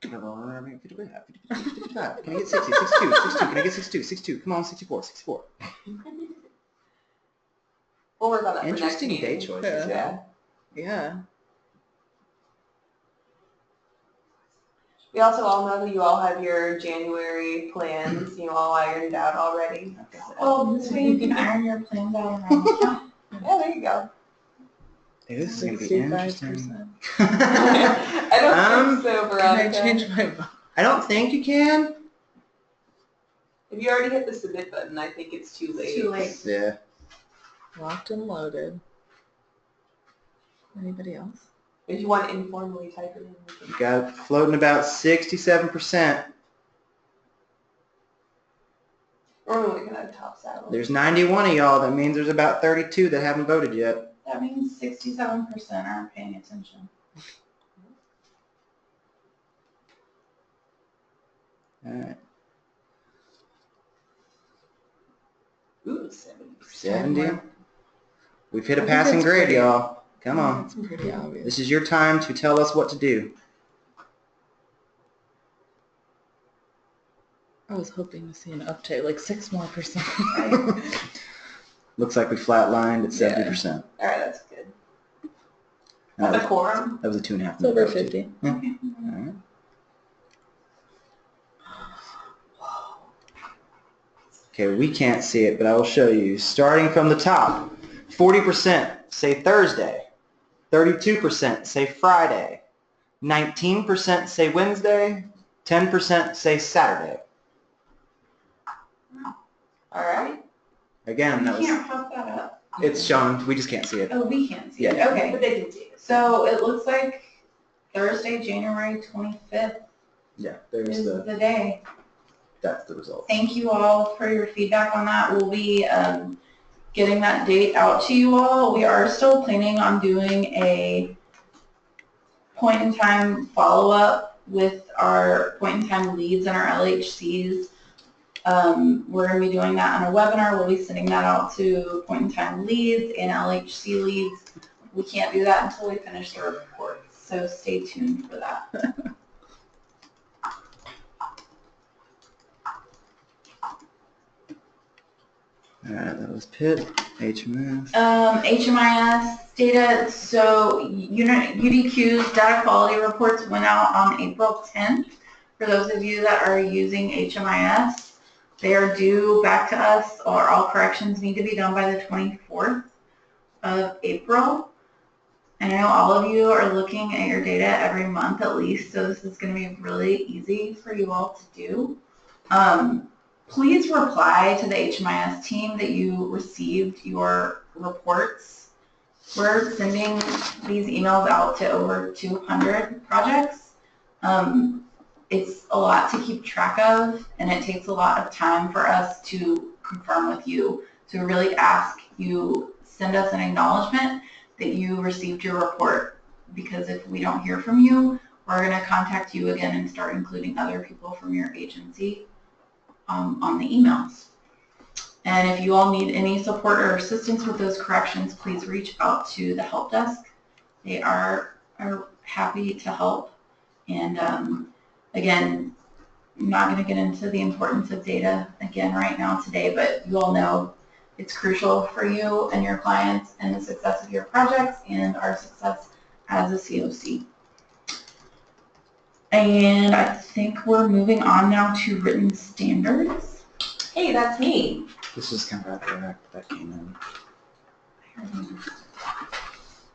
Come on, 55. Can I get 60? 62, 62. Can I get 62? 62. Come on, 64, 64. We'll work on that for next Interesting meeting. day choices, Yeah. Yeah. We also all know that you all have your January plans, you all ironed out already. Well, this way you can iron your plans out around the count. Yeah, there you go. Hey, this is going to be interesting. 65%. I don't think so, Can Veronica. I change my vote? I don't think you can. If you already hit the submit button, I think it's too late. Too late. Yeah. Locked and loaded. Anybody else? If you want to informally type it in. we You can- got it floating about 67%. Or we can have tops out. There's 91 of y'all. That means there's about 32 that haven't voted yet. That means 67% aren't paying attention. All right. Ooh, 70. 70. We've hit a I think passing that's grade, pretty. y'all. Come on. It's pretty obvious. This is your time to tell us what to do. I was hoping to see an uptake, like 6% more. Looks like we flatlined at 70%. All right, that's good. That That's was, a quorum. that was a 2.5 It's over vote, too. 50. Yeah. Okay. All right. Okay, we can't see it, but I will show you. Starting from the top, 40% say Thursday, 32% say Friday, 19% say Wednesday, 10% say Saturday. All right. Again, that You was, can't pop that up. it's shown, we just can't see it. Oh, we can't see it. Yeah. Okay. But they can see it. So it looks like Thursday, January 25th Yeah, there's is the day. that's the result. Thank you all for your feedback on that. We'll be getting that date out to you all. We are still planning on doing a point in time follow-up with our point in time leads and our LHCs. We're going to be doing that on a webinar. We'll be sending that out to point in time leads and LHC leads. We can't do that until we finish the report, so stay tuned for that. Alright, that was PIT, HMS. HMIS data, so UDQ's data quality reports went out on April 10th. For those of you that are using HMIS, they are due back to us, or all corrections need to be done by the 24th of April. And I know all of you are looking at your data every month at least, so this is going to be really easy for you all to do. Please reply to the HMIS team that you received your reports. We're sending these emails out to over 200 projects. It's a lot to keep track of, and it takes a lot of time for us to confirm with you. So we really ask you send us an acknowledgement that you received your report, because if we don't hear from you, we're going to contact you again and start including other people from your agency on the emails. And if you all need any support or assistance with those corrections, please reach out to the help desk. They are happy to help. And again, I'm not going to get into the importance of data again right now today, but you all know it's crucial for you and your clients and the success of your projects and our success as a CoC. And I think we're moving on now to written standards. Hey, that's me. This is kind of after that came in.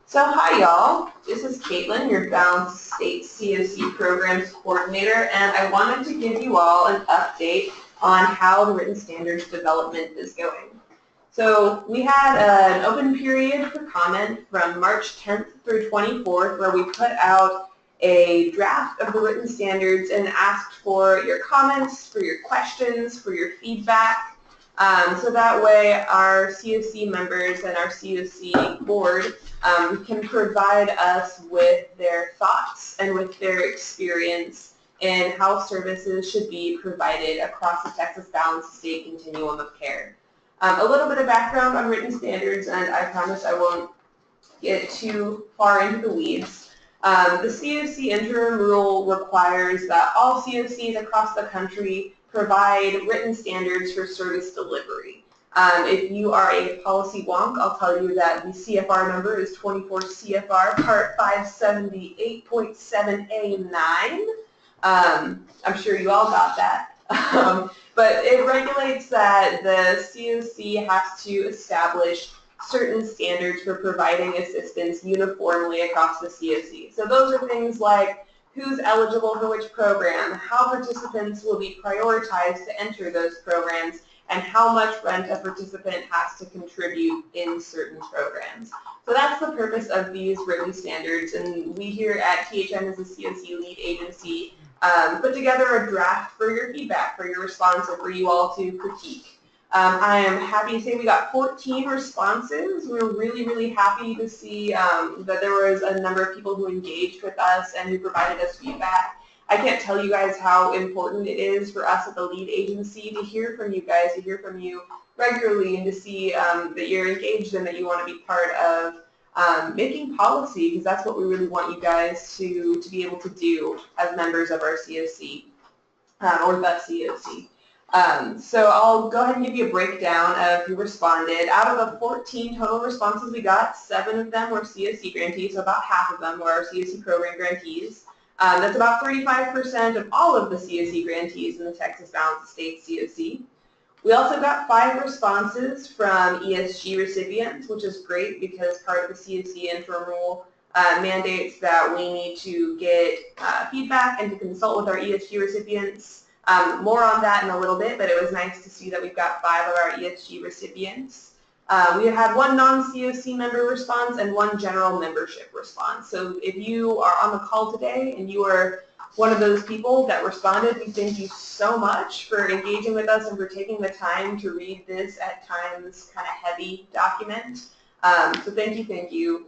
So hi y'all, this is Caitlin, your Balanced State CoC Programs Coordinator, and I wanted to give you all an update on how the written standards development is going. So we had an open period for comment from March 10th through 24th where we put out a draft of the written standards and asked for your comments, for your questions, for your feedback. So that way our CoC members and our CoC board can provide us with their thoughts and with their experience in how services should be provided across the Texas Balanced State Continuum of Care. A little bit of background on written standards, and I promise I won't get too far into the weeds. The CoC interim rule requires that all CoCs across the country provide written standards for service delivery. If you are a policy wonk, I'll tell you that the CFR number is 24 CFR Part 578.7A9. I'm sure you all got that. But it regulates that the CoC has to establish certain standards for providing assistance uniformly across the CoC. So those are things like who's eligible for which program, how participants will be prioritized to enter those programs, and how much rent a participant has to contribute in certain programs. So that's the purpose of these written standards, and we here at THN as a CoC lead agency put together a draft for your feedback, for your response, and for you all to critique. I am happy to say we got 14 responses. We're really, really happy to see that there was a number of people who engaged with us and who provided us feedback. I can't tell you guys how important it is for us at the lead agency to hear from you guys, to hear from you regularly, and to see that you're engaged and that you want to be part of making policy, because that's what we really want you guys to be able to do as members of our CoC, or the CoC. So I'll go ahead and give you a breakdown of who responded. Out of the 14 total responses we got, 7 of them were CoC grantees, so about half of them were our CoC program grantees. That's about 35% of all of the CoC grantees in the Texas Balanced State CoC. We also got 5 responses from ESG recipients, which is great because part of the CoC interim rule mandates that we need to get feedback and to consult with our ESG recipients. More on that in a little bit, but it was nice to see that we've got 5 of our ESG recipients. We have had 1 non-CoC member response and 1 general membership response. So if you are on the call today and you are one of those people that responded, we thank you so much for engaging with us and for taking the time to read this at times kind of heavy document. So thank you, thank you.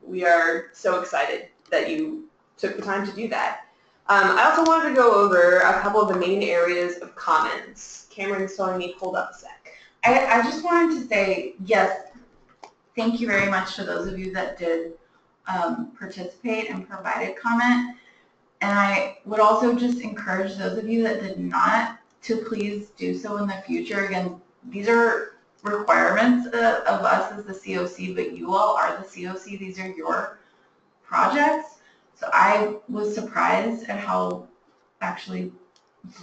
We are so excited that you took the time to do that. I also wanted to go over a couple of the main areas of comments. Cameron's telling me, hold up a sec. I just wanted to say, yes, thank you very much to those of you that did participate and provided comment. And I would also just encourage those of you that did not to please do so in the future. Again, these are requirements of us as the CoC, but you all are the CoC. These are your projects. So I was surprised at how actually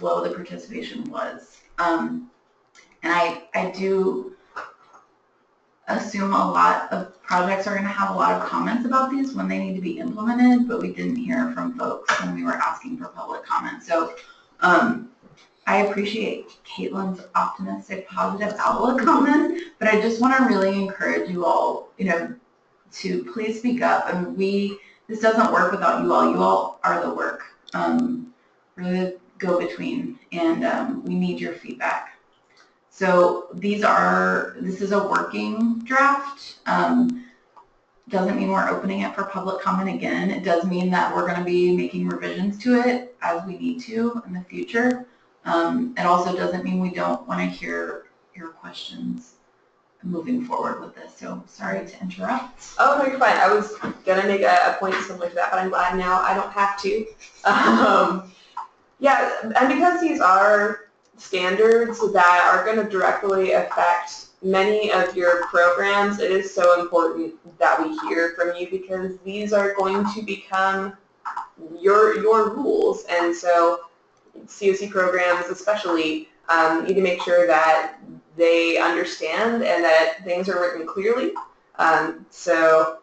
low the participation was. And I do assume a lot of projects are going to have a lot of comments about these when they need to be implemented, but we didn't hear from folks when we were asking for public comment. So I appreciate Caitlin's optimistic, positive outlook on this, but I just want to really encourage you all, to please speak up. And this doesn't work without you all. You all are the work. We're the go-between, and we need your feedback. So this is a working draft. Doesn't mean we're opening it for public comment again. It does mean that we're going to be making revisions to it as we need to in the future. It also doesn't mean we don't want to hear your questions moving forward with this. So sorry to interrupt. Oh, no, you're fine. I was going to make a point similar to that, but I'm glad now I don't have to. Yeah, and because these are standards that are going to directly affect many of your programs, it is so important that we hear from you, because these are going to become your rules. And so CoC programs especially need to make sure that they understand and that things are written clearly. So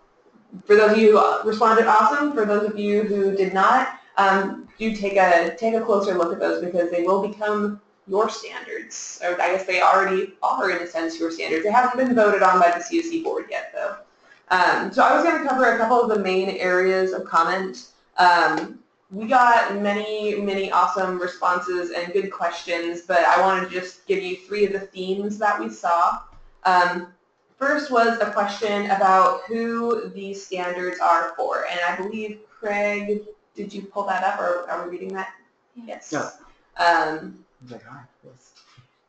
for those of you who responded, awesome. For those of you who did not, do take a closer look at those, because they will become your standards. Or I guess they already are, in a sense, your standards. They haven't been voted on by the CoC board yet, though. So I was going to cover a couple of the main areas of comment. We got many awesome responses and good questions, but I wanted to just give you 3 of the themes that we saw. First was a question about who these standards are for, and I believe, Craig, did you pull that up, or are we reading that? Yes. Yeah.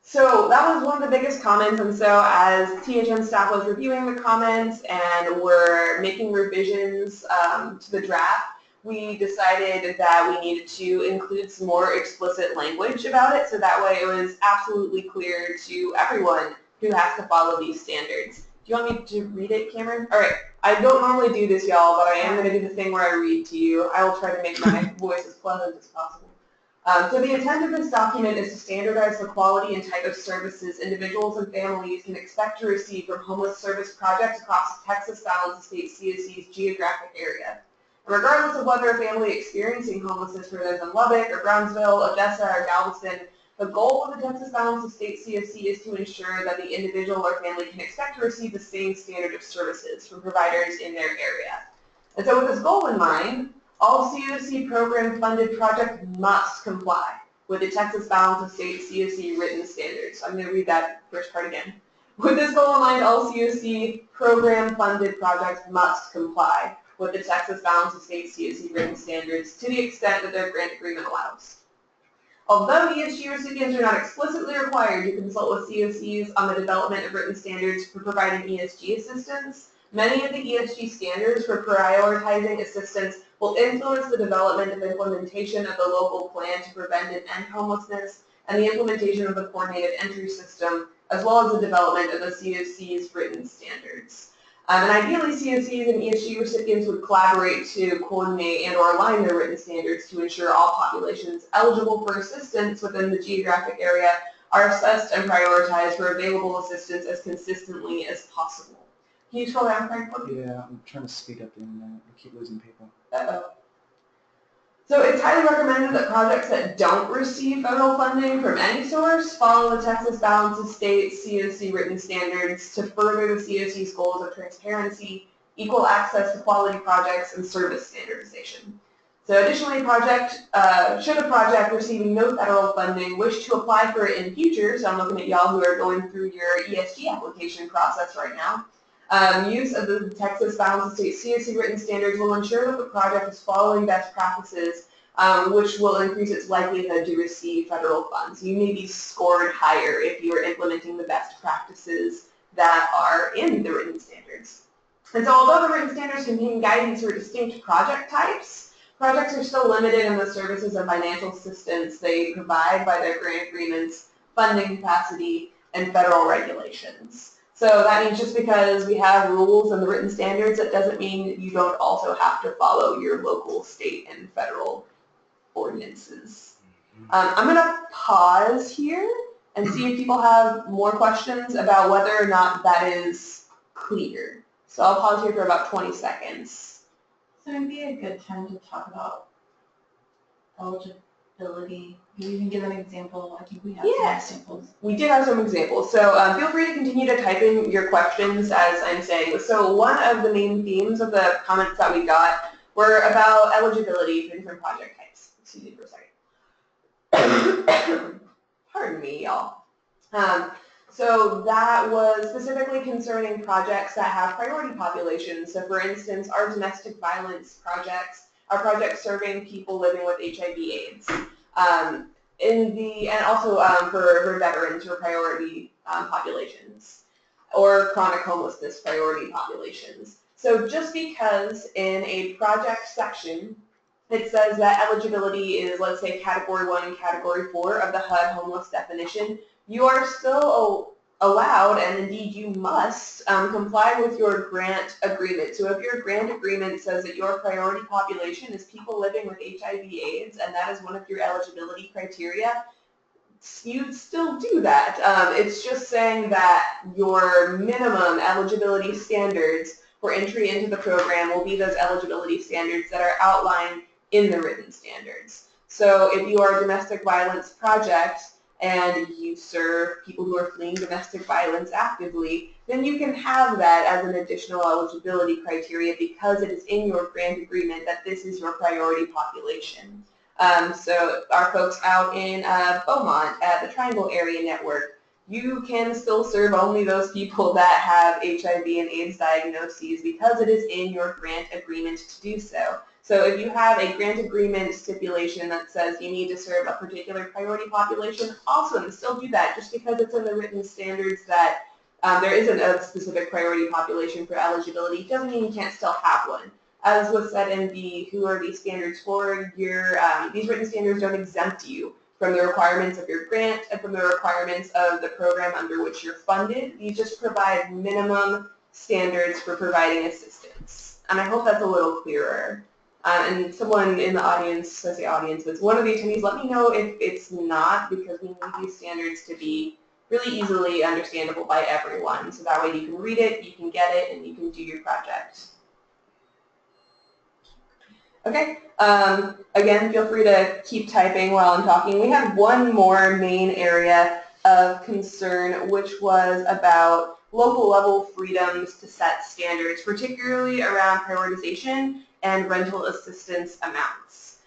So that was one of the biggest comments, and so as THM staff was reviewing the comments and were making revisions to the draft, we decided that we needed to include some more explicit language about it, so that way it was absolutely clear to everyone who has to follow these standards. Do you want me to read it, Cameron? All right. I don't normally do this, y'all, but I am going to do the thing where I read to you. I will try to make my voice as pleasant as possible. So the intent of this document is to standardize the quality and type of services individuals and families can expect to receive from homeless service projects across the Texas Balance State CoC's geographic area. And regardless of whether a family experiencing homelessness lives in Lubbock or Brownsville, Odessa, or Galveston, the goal of the Texas Balance of State CoC is to ensure that the individual or family can expect to receive the same standard of services from providers in their area. And so with this goal in mind, all CoC program-funded projects must comply with the Texas Balance of State CoC written standards. I'm going to read that first part again. With this goal in mind, all CoC program-funded projects must comply with the Texas Balance of State CoC written standards to the extent that their grant agreement allows. Although ESG recipients are not explicitly required to consult with CoCs on the development of written standards for providing ESG assistance, many of the ESG standards for prioritizing assistance will influence the development and implementation of the local plan to prevent and end homelessness and the implementation of the coordinated entry system, as well as the development of the CoC's written standards. And ideally, CoCs and ESG recipients would collaborate to coordinate and or align their written standards to ensure all populations eligible for assistance within the geographic area are assessed and prioritized for available assistance as consistently as possible. Can you scroll down, Frank? For me? Yeah, I'm trying to speed up the internet. I keep losing people. Uh-oh. So it's highly recommended that projects that don't receive federal funding from any source follow the Texas Balance of States CoC written standards to further the CoC's goals of transparency, equal access to quality projects, and service standardization. So additionally, should a project receiving no federal funding wish to apply for it in future, so I'm looking at y'all who are going through your ESG application process right now, use of the Texas Balance of States CoC written standards will ensure that the project is following best practices, which will increase its likelihood to receive federal funds. You may be scored higher if you are implementing the best practices that are in the written standards. And so although the written standards contain guidance for distinct project types, projects are still limited in the services and financial assistance they provide by their grant agreements, funding capacity, and federal regulations. So that means just because we have rules and the written standards, that doesn't mean that you don't also have to follow your local, state, and federal ordinances. I'm going to pause here and see if people have more questions about whether or not that is clear. So I'll pause here for about 20 seconds. So it'd be a good time to talk about eligibility. You even give an example. I think we have some examples. We did have some examples. So feel free to continue to type in your questions as I'm saying. So one of the main themes of the comments that we got were about eligibility for different project types. Excuse me for a second. Pardon me, y'all. So that was specifically concerning projects that have priority populations. So for instance, our domestic violence projects are projects serving people living with HIV/AIDS. And also for veterans or priority populations, or chronic homelessness priority populations. So just because in a project section it says that eligibility is, let's say, Category 1 and Category 4 of the HUD homeless definition, you are still allowed, and indeed you must, comply with your grant agreement. So if your grant agreement says that your priority population is people living with HIV/AIDS, and that is one of your eligibility criteria, you'd still do that. It's just saying that your minimum eligibility standards for entry into the program will be those eligibility standards that are outlined in the written standards. So if you are a domestic violence project and you serve people who are fleeing domestic violence actively, then you can have that as an additional eligibility criteria because it is in your grant agreement that this is your priority population. So our folks out in Beaumont at the Triangle Area Network, you can still serve only those people that have HIV and AIDS diagnoses because it is in your grant agreement to do so. So if you have a grant agreement stipulation that says you need to serve a particular priority population, awesome, still do that. Just because it's in the written standards that there isn't a specific priority population for eligibility doesn't mean you can't still have one. As was said in the who are these standards for, these written standards don't exempt you from the requirements of your grant and from the requirements of the program under which you're funded. These just provide minimum standards for providing assistance. And I hope that's a little clearer. And someone in the audience, I say audience, is one of the attendees, let me know if it's not, because we need these standards to be really easily understandable by everyone. So that way you can read it, you can get it, and you can do your project. Okay, again, feel free to keep typing while I'm talking. We had one more main area of concern, which was about local level freedoms to set standards, particularly around prioritization and rental assistance amounts.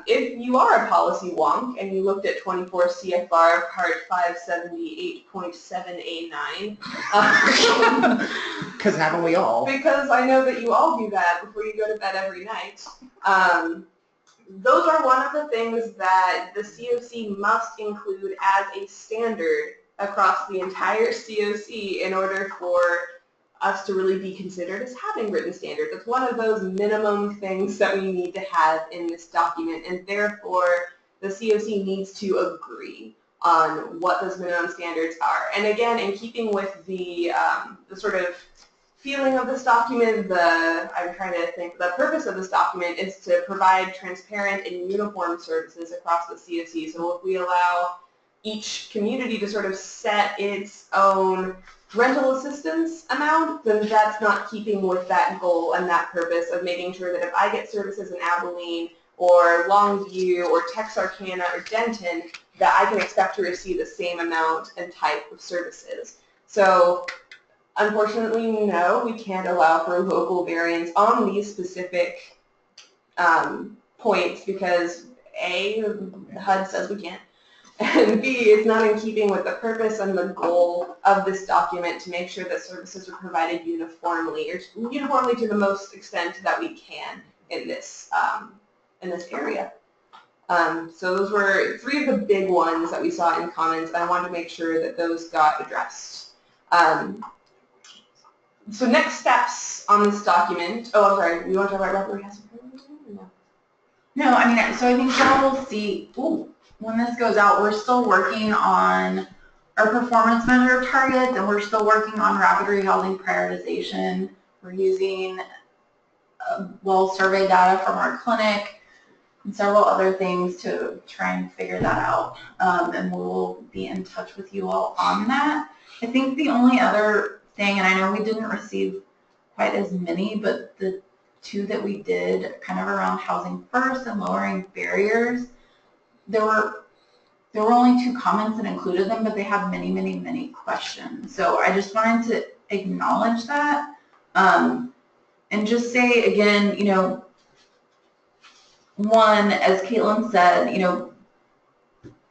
If you are a policy wonk and you looked at 24 CFR Part 578.7A9, because haven't we all? Because I know that you all do that before you go to bed every night. Those are one of the things that the CoC must include as a standard across the entire CoC in order for us to really be considered as having written standards. It's one of those minimum things that we need to have in this document, and therefore the CoC needs to agree on what those minimum standards are. And again, in keeping with the sort of feeling of this document, I'm trying to think, the purpose of this document is to provide transparent and uniform services across the CoC. So if we allow each community to sort of set its own rental assistance amount, then that's not keeping with that goal and that purpose of making sure that if I get services in Abilene or Longview or Texarkana or Denton, that I can expect to receive the same amount and type of services. So unfortunately, no, we can't allow for local variance on these specific points because A, HUD says we can't, and B, it's not in keeping with the purpose and the goal of this document to make sure that services are provided uniformly, or uniformly to the most extent that we can in this area. So those were 3 of the big ones that we saw in comments, and I wanted to make sure that those got addressed. So next steps on this document. Oh, I'm sorry. You want to talk about referee housing? No, I mean, so I think y'all will see, when this goes out, we're still working on our performance measure targets, and we're still working on rapid rehousing prioritization. We're using survey data from our clinic and several other things to try and figure that out. And we'll be in touch with you all on that. I think the only other thing, and I know we didn't receive quite as many, but the 2 that we did kind of around housing first and lowering barriers, there were only 2 comments that included them, but they had many, many, many questions. So I just wanted to acknowledge that and just say again, you know, one, as Caitlin said, you know,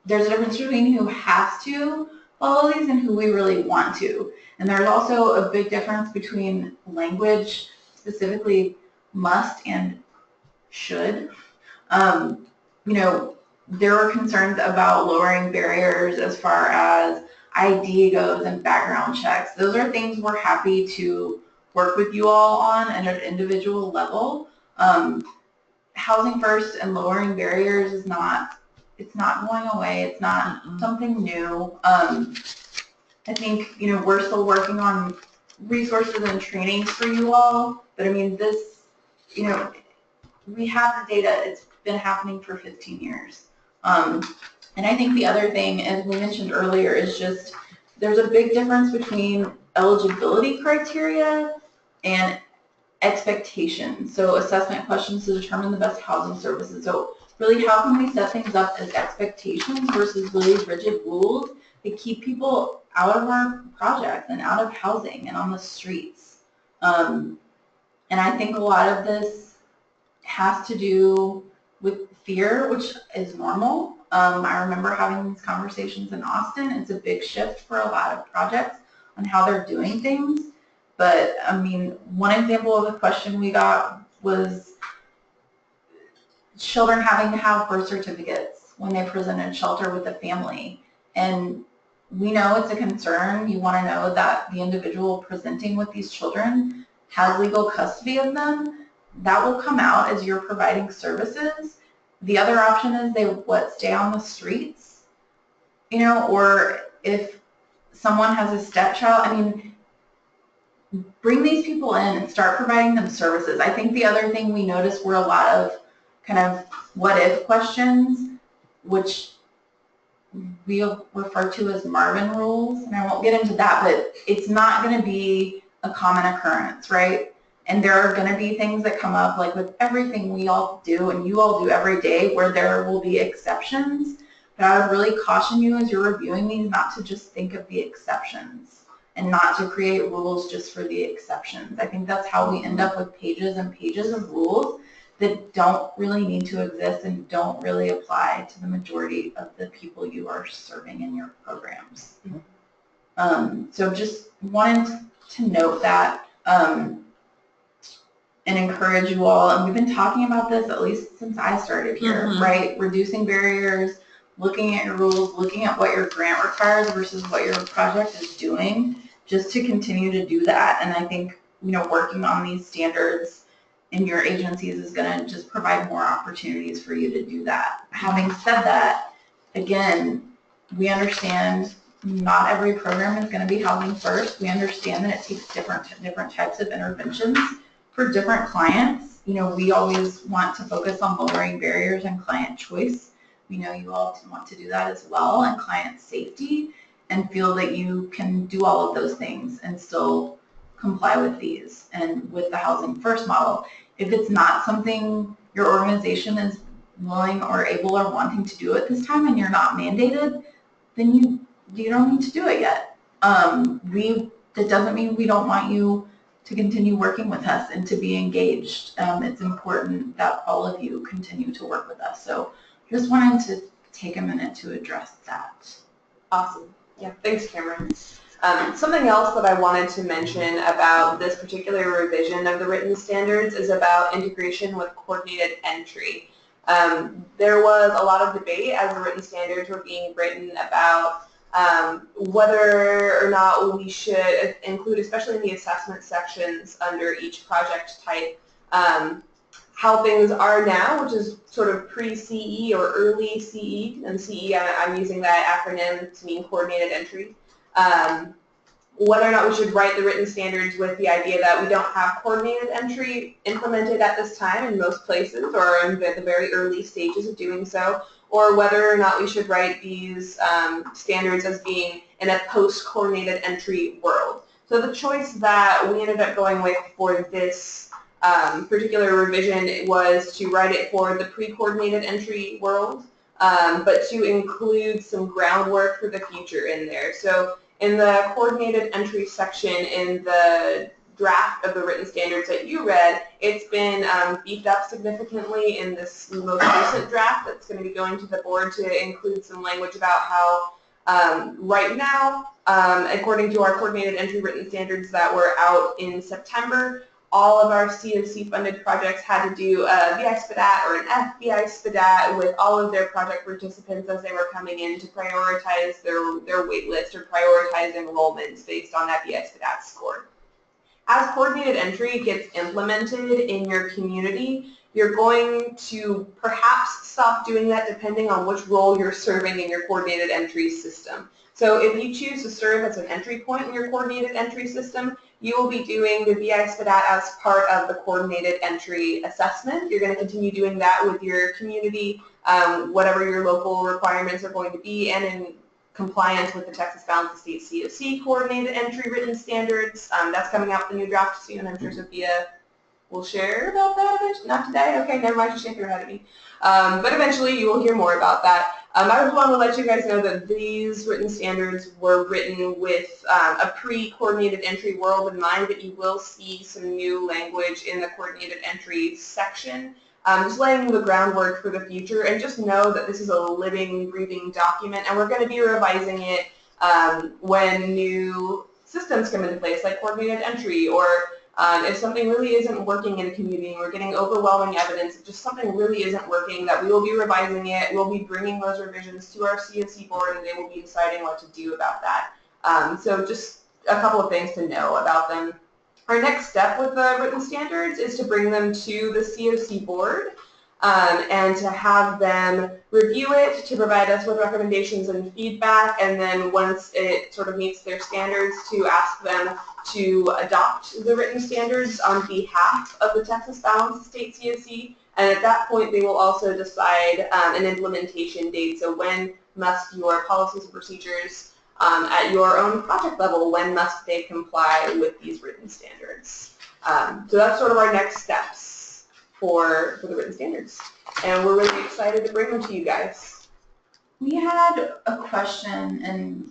there's a difference between who has to follow these and who we really want to. And there's also a big difference between language, specifically must and should. You know, there were concerns about lowering barriers as far as ID goes and background checks. Those are things we're happy to work with you all on at an individual level. Housing first and lowering barriers is not, it's not going away. It's not something new. I think, you know, we're still working on resources and trainings for you all, but I mean, this, you know, we have the data. It's been happening for 15 years. And I think the other thing, as we mentioned earlier, is just there's a big difference between eligibility criteria and expectations. So assessment questions to determine the best housing services. So really, how can we set things up as expectations versus really rigid rules that keep people out of our projects and out of housing and on the streets? And I think a lot of this has to do with fear, which is normal. I remember having these conversations in Austin. It's a big shift for a lot of projects on how they're doing things. But I mean, one example of a question we got was children having to have birth certificates when they presented shelter with the family. And we know it's a concern. You want to know that the individual presenting with these children has legal custody of them. That will come out as you're providing services. The other option is they stay on the streets, you know, or if someone has a stepchild, I mean, bring these people in and start providing them services. I think the other thing we noticed were a lot of kind of what if questions, which we refer to as Marvin rules, and I won't get into that, but it's not going to be a common occurrence, right? And there are going to be things that come up, like with everything we all do and you all do every day, where there will be exceptions. But I would really caution you as you're reviewing these not to just think of the exceptions and not to create rules just for the exceptions. I think that's how we end up with pages and pages of rules that don't really need to exist and don't really apply to the majority of the people you are serving in your programs. So just wanted to note that and encourage you all. And we've been talking about this at least since I started here, right? Reducing barriers, looking at your rules, looking at what your grant requires versus what your project is doing, just to continue to do that. And I think, you know, working on these standards in your agencies is going to just provide more opportunities for you to do that. Having said that, again, we understand not every program is going to be housing first. We understand that it takes different types of interventions for different clients. You know, we always want to focus on lowering barriers and client choice. we know you all want to do that as well, and client safety, and feel that you can do all of those things and still comply with these and with the Housing First model. If it's not something your organization is willing or able or wanting to do at this time and you're not mandated, then you don't need to do it yet. That doesn't mean we don't want you to continue working with us and to be engaged. It's important that all of you continue to work with us. So just wanted to take a minute to address that. Awesome. Yeah, thanks, Cameron. Something else that I wanted to mention about this particular revision of the written standards is about integration with coordinated entry. There was a lot of debate as the written standards were being written about whether or not we should include, especially in the assessment sections under each project type, how things are now, which is sort of pre-CE or early CE, and CE, I'm using that acronym to mean coordinated entry. Whether or not we should write the written standards with the idea that we don't have coordinated entry implemented at this time in most places or in the very early stages of doing so, or whether or not we should write these standards as being in a post-coordinated entry world. So the choice that we ended up going with for this particular revision was to write it for the pre-coordinated entry world, but to include some groundwork for the future in there. So in the coordinated entry section in the draft of the written standards that you read, it's been beefed up significantly in this most recent draft that's going to be going to the board to include some language about how right now, according to our coordinated entry written standards that were out in September, all of our CoC funded projects had to do a VI-SPDAT or an FBI-SPDAT with all of their project participants as they were coming in to prioritize their wait list or prioritize enrollments based on that VI-SPDAT score. As coordinated entry gets implemented in your community, you're going to perhaps stop doing that depending on which role you're serving in your coordinated entry system. So if you choose to serve as an entry point in your coordinated entry system, you will be doing the VI-SPDAT as part of the coordinated entry assessment. You're going to continue doing that with your community, whatever your local requirements are going to be, and in compliance with the Texas Balanced State CoC coordinated entry written standards. That's coming out with the new draft soon. I'm sure Sophia will share about that eventually. Not today? Okay, never mind. She's shaking her head at me. But eventually you will hear more about that. I just want to let you guys know that these written standards were written with a pre-coordinated entry world in mind, but you will see some new language in the coordinated entry section. Just laying the groundwork for the future, and just know that this is a living, breathing document, and we're going to be revising it when new systems come into place, like coordinated entry, or if something really isn't working in a community and we're getting overwhelming evidence that just something really isn't working, that we will be revising it, we'll be bringing those revisions to our CoC board, and they will be deciding what to do about that. So just a couple of things to know about them. Our next step with the written standards is to bring them to the CoC board and to have them review it, to provide us with recommendations and feedback, and then once it sort of meets their standards, to ask them to adopt the written standards on behalf of the Texas Balanced State CoC, and at that point they will also decide an implementation date. So when must your policies and procedures at your own project level, when must they comply with these written standards? So that's sort of our next steps for the written standards, and we're really excited to bring them to you guys. We had a question, and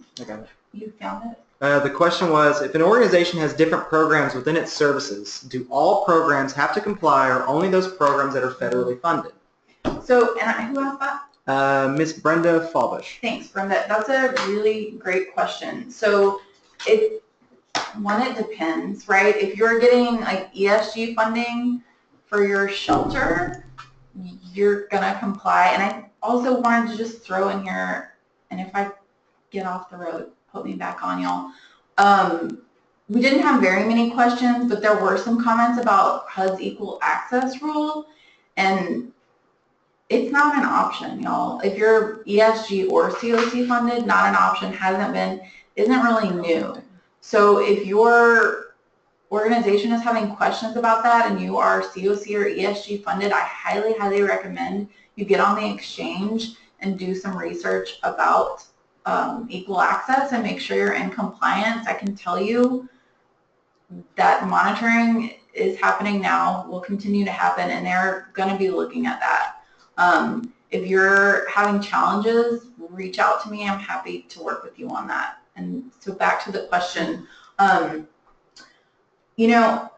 you found it? The question was, if an organization has different programs within its services, do all programs have to comply, or only those programs that are federally funded? So, and who asked that? Miss Brenda Falbush. Thanks, Brenda. That's a really great question. So, it depends, right? If you're getting like ESG funding for your shelter, you're gonna comply. And I also wanted to just throw in here, and if I get off the road, put me back on, y'all. We didn't have very many questions, but there were some comments about HUD's equal access rule, and it's not an option, y'all. If you're ESG or CoC funded, not an option, hasn't been, isn't really new. So if your organization is having questions about that and you are CoC or ESG funded, I highly, highly recommend you get on the exchange and do some research about equal access and make sure you're in compliance. I can tell you that monitoring is happening now, will continue to happen, and they're going to be looking at that. If you're having challenges, reach out to me. I'm happy to work with you on that. And so back to the question, you know,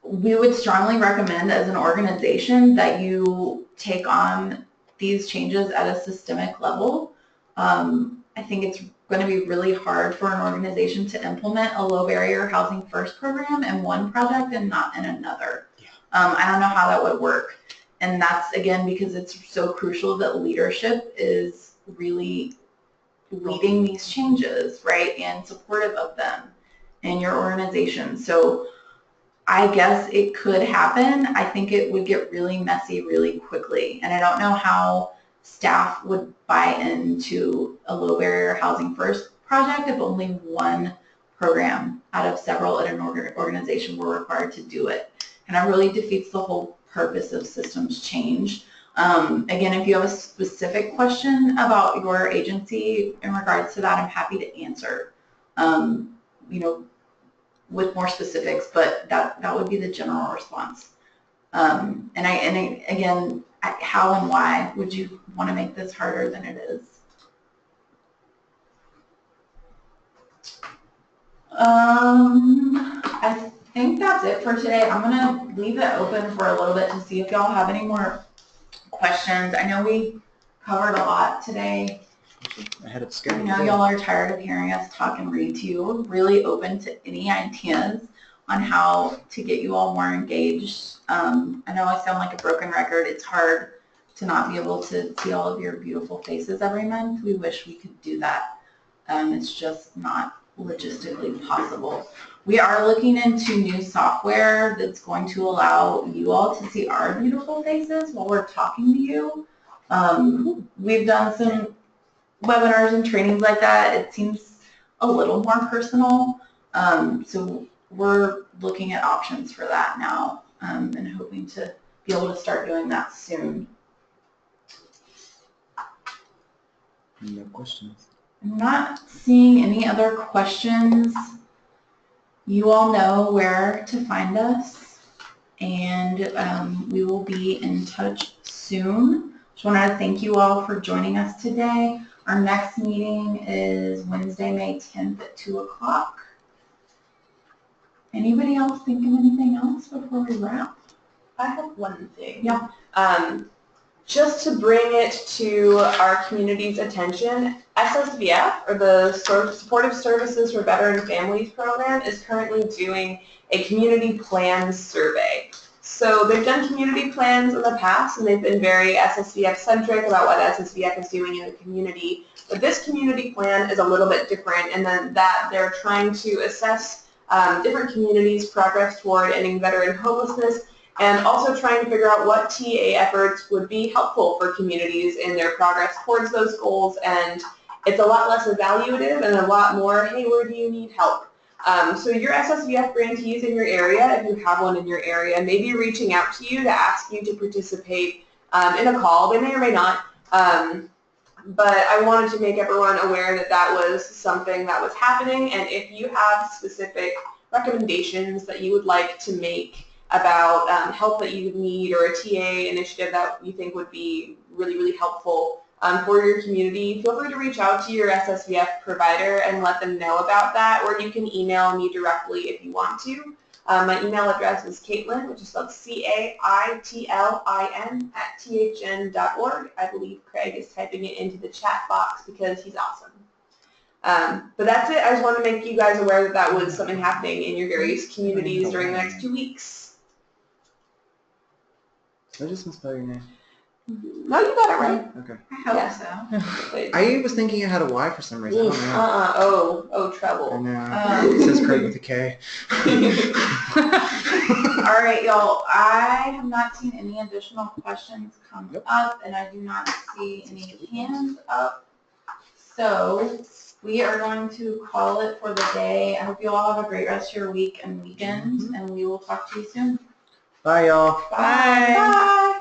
we would strongly recommend as an organization that you take on these changes at a systemic level. I think it's going to be really hard for an organization to implement a low barrier housing first program in one project and not in another. Yeah. I don't know how that would work. And that's, again, because it's so crucial that leadership is really leading these changes, right, and supportive of them in your organization. So I guess it could happen. I think it would get really messy really quickly. And I don't know how staff would buy into a low barrier housing first project if only one program out of several at an organization were required to do it. And that really defeats the whole purpose of systems change. Again, if you have a specific question about your agency in regards to that, I'm happy to answer, you know, with more specifics, but that would be the general response. And again, how and why would you want to make this harder than it is? I think that's it for today. I'm going to leave it open for a little bit to see if y'all have any more questions. I know we covered a lot today. Ahead of schedule. I know y'all are tired of hearing us talk and read to you. We're really open to any ideas on how to get you all more engaged. I know I sound like a broken record. It's hard to not be able to see all of your beautiful faces every month. We wish we could do that. It's just not logistically possible. We are looking into new software that's going to allow you all to see our beautiful faces while we're talking to you. We've done some webinars and trainings like that. It seems a little more personal. So we're looking at options for that now, and hoping to be able to start doing that soon. No questions. I'm not seeing any other questions. You all know where to find us, and we will be in touch soon. Just wanted to thank you all for joining us today. Our next meeting is Wednesday, May 10th at 2 o'clock. Anybody else think of anything else before we wrap? I have one thing. Yeah. Just to bring it to our community's attention, SSVF, or the Supportive Services for Veteran Families program, is currently doing a community plans survey. So they've done community plans in the past, and they've been very SSVF-centric about what SSVF is doing in the community. But this community plan is a little bit different in that they're trying to assess different communities' progress toward ending veteran homelessness, and also trying to figure out what TA efforts would be helpful for communities in their progress towards those goals. And it's a lot less evaluative and a lot more, hey, where do you need help? So your SSVF grantees in your area, if you have one in your area, may be reaching out to you to ask you to participate in a call. They may or may not. But I wanted to make everyone aware that that was something that was happening. And if you have specific recommendations that you would like to make about help that you need, or a TA initiative that you think would be really, really helpful for your community, feel free to reach out to your SSVF provider and let them know about that, or you can email me directly if you want to. My email address is Caitlin, which is spelled CAITLIN @THN.org. I believe Craig is typing it into the chat box because he's awesome. But that's it. I just wanted to make you guys aware that that was something happening in your various communities during the next 2 weeks. Did I just misspell your name? No, you got it right. Okay. I hope Yeah. so. I was thinking it had a Y for some reason. I don't know. Oh, I trouble. know. It says Craig with a K. All right, y'all. I have not seen any additional questions come up, and I do not see any hands up. So we are going to call it for the day. I hope you all have a great rest of your week and weekend, and we will talk to you soon. Bye, y'all. Bye. Bye.